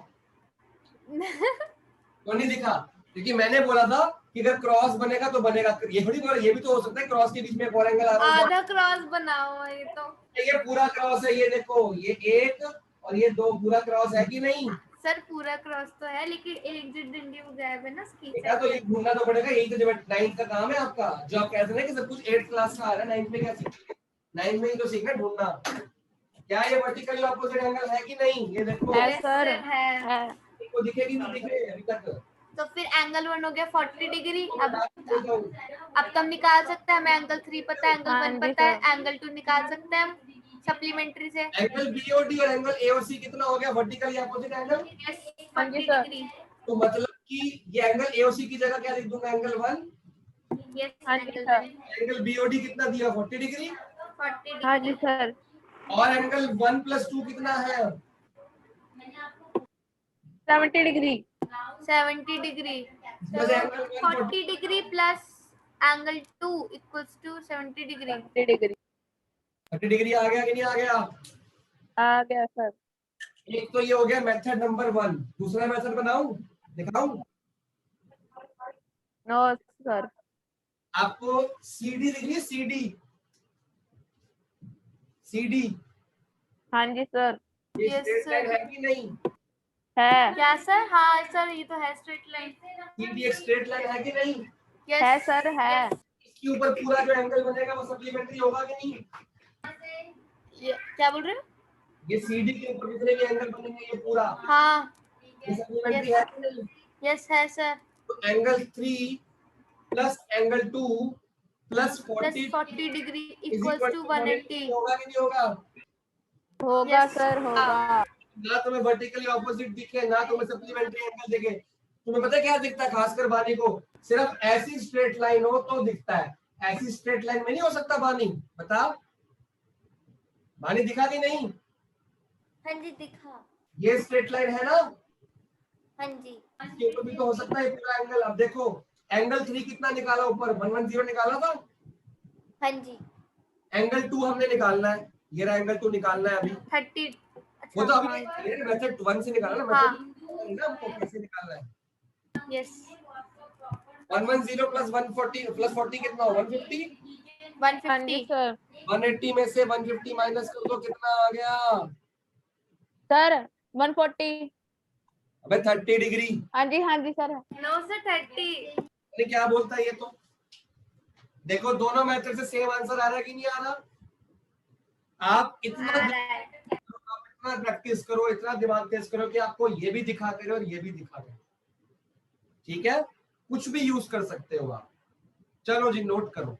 तो नहीं दिखा, क्योंकि मैंने बोला था कि अगर क्रॉस बनेगा तो बनेगा, ये थोड़ी बोला, ये भी तो हो सकता है क्रॉस के बीच में एक और एंगल आ रहा है। आधा क्रॉस बनाओ, ये तो ये पूरा क्रॉस है, ये देखो, ये एक और ये दो पूरा क्रॉस है कि नहीं? सर पूरा क्रॉस तो है, लेकिन एक जो डंडी वो गायब है ना उसकी। देखा, तो ये ढूंढना तो पड़ेगा, यही तो जब 9th का काम है आपका, जो आप कहते हैं ना कि सब कुछ 8th क्लास का आ रहा है, 9th में क्या सीखेंगे? 9th में ही तो सीखना ढूंढना। क्या ये वर्टिकल ऑपोजिट एंगल है कि नहीं? ये देखो है सर, है। को दिखेगी नहीं दिख रही अभी तक? तो फिर एंगल 1 हो गया 40 डिग्री। अब तो हम निकाल सकते हैं, हमें एंगल 3 पता है, एंगल 1 पता है, एंगल 2 निकाल सकते हैं हम सप्लीमेंटरी से। एंगल BOD और एंगल AOC कितना हो गया वर्टिकल या अपोजिट एंगल? 40 डिग्री। तो मतलब कि ये एंगल AOC की जगह क्या लिख दूंगा? एंगल 1। यस, हाँ जी सर। एंगल BOD कितना दिया? 40 डिग्री। 40 हाँ जी डिग्री। सर। और एंगल 1 + 2 कितना है? 70 डिग्री। 70 डिग्री। इसमें से angle 40 degree plus angle 2 equals to 70 degree. 70 degree 30 degree आ गया कि नहीं आ गया? आ गया सर। एक तो ये हो गया मेथड नंबर 1। दूसरा मेथड बनाऊं, दिखाऊं नो सर। आपको? CD दिख रही है? CD हाँ जी सर। ये Yes, स्ट्रेट sir. लाइन है कि नहीं? है क्या सर? हाँ सर, ये तो है स्ट्रेट लाइन। CD एक स्ट्रेट लाइन है कि नहीं? यस है सर, है। इसके ऊपर पूरा जो एंगल बनेगा वो सप्लीमेंट्री होगा कि नहीं? क्या बोल रहे हो? ये CD के ऊपर जितने भी एंगल बनेंगे ये पूरा हाँ। ये सप्लीमेंट्री है कि नहीं? यस है सर। तो angle 3 plus angle 2 plus plus 40 40 degree is equals equal to to 180। होगा कि नहीं होगा? होगा Yes. सर, होगा। ना तुम्हें वर्टिकली ऑपोजिट दिखे, ना तुम्हें सप्लीमेंट्री एंगल दिखे, तुम्हें पता है क्या दिखता है? खासकर बानी को सिर्फ ऐसी स्ट्रेट लाइन हो तो दिखता है, ऐसी स्ट्रेट लाइन में नहीं हो सकता। बानी बता, बानी दिखा कि नहीं? हाँ जी दिखा। ये स्ट्रेट लाइन है ना? हाँ जी। इसके ऊपर भी तो हो सकता है पूरा एंगल। अब देखो एंगल 3 कितना निकाला ऊपर? 110 निकाला था। हाँ जी। एंगल 2 हमने निकालना है, ये रहा एंगल 2 निकालना है अभी। 30। वो तो अभी मेथड 1 से निकाला ना, हाँ। मेथड हमको कैसे निकालना है? यस। 110 प्लस 140 प्लस 40 कितना हो? 150। 150 सर। 180 में से 150 माइनस कर दो, कितना आ गया? सर 140। अबे 30 डिग्री। हाँ जी सर। No sir 30। अरे क्या बोलता है ये? तो देखो दोनों मेथड से सेम आंसर आ रहा है कि नहीं आ रहा? आप इतना प्रैक्टिस करो, इतना दिमाग तेज करो कि आपको ये भी दिखा करे और ये भी दिखा करे। ठीक है, कुछ भी यूज कर सकते हो आप। चलो जी नोट करो।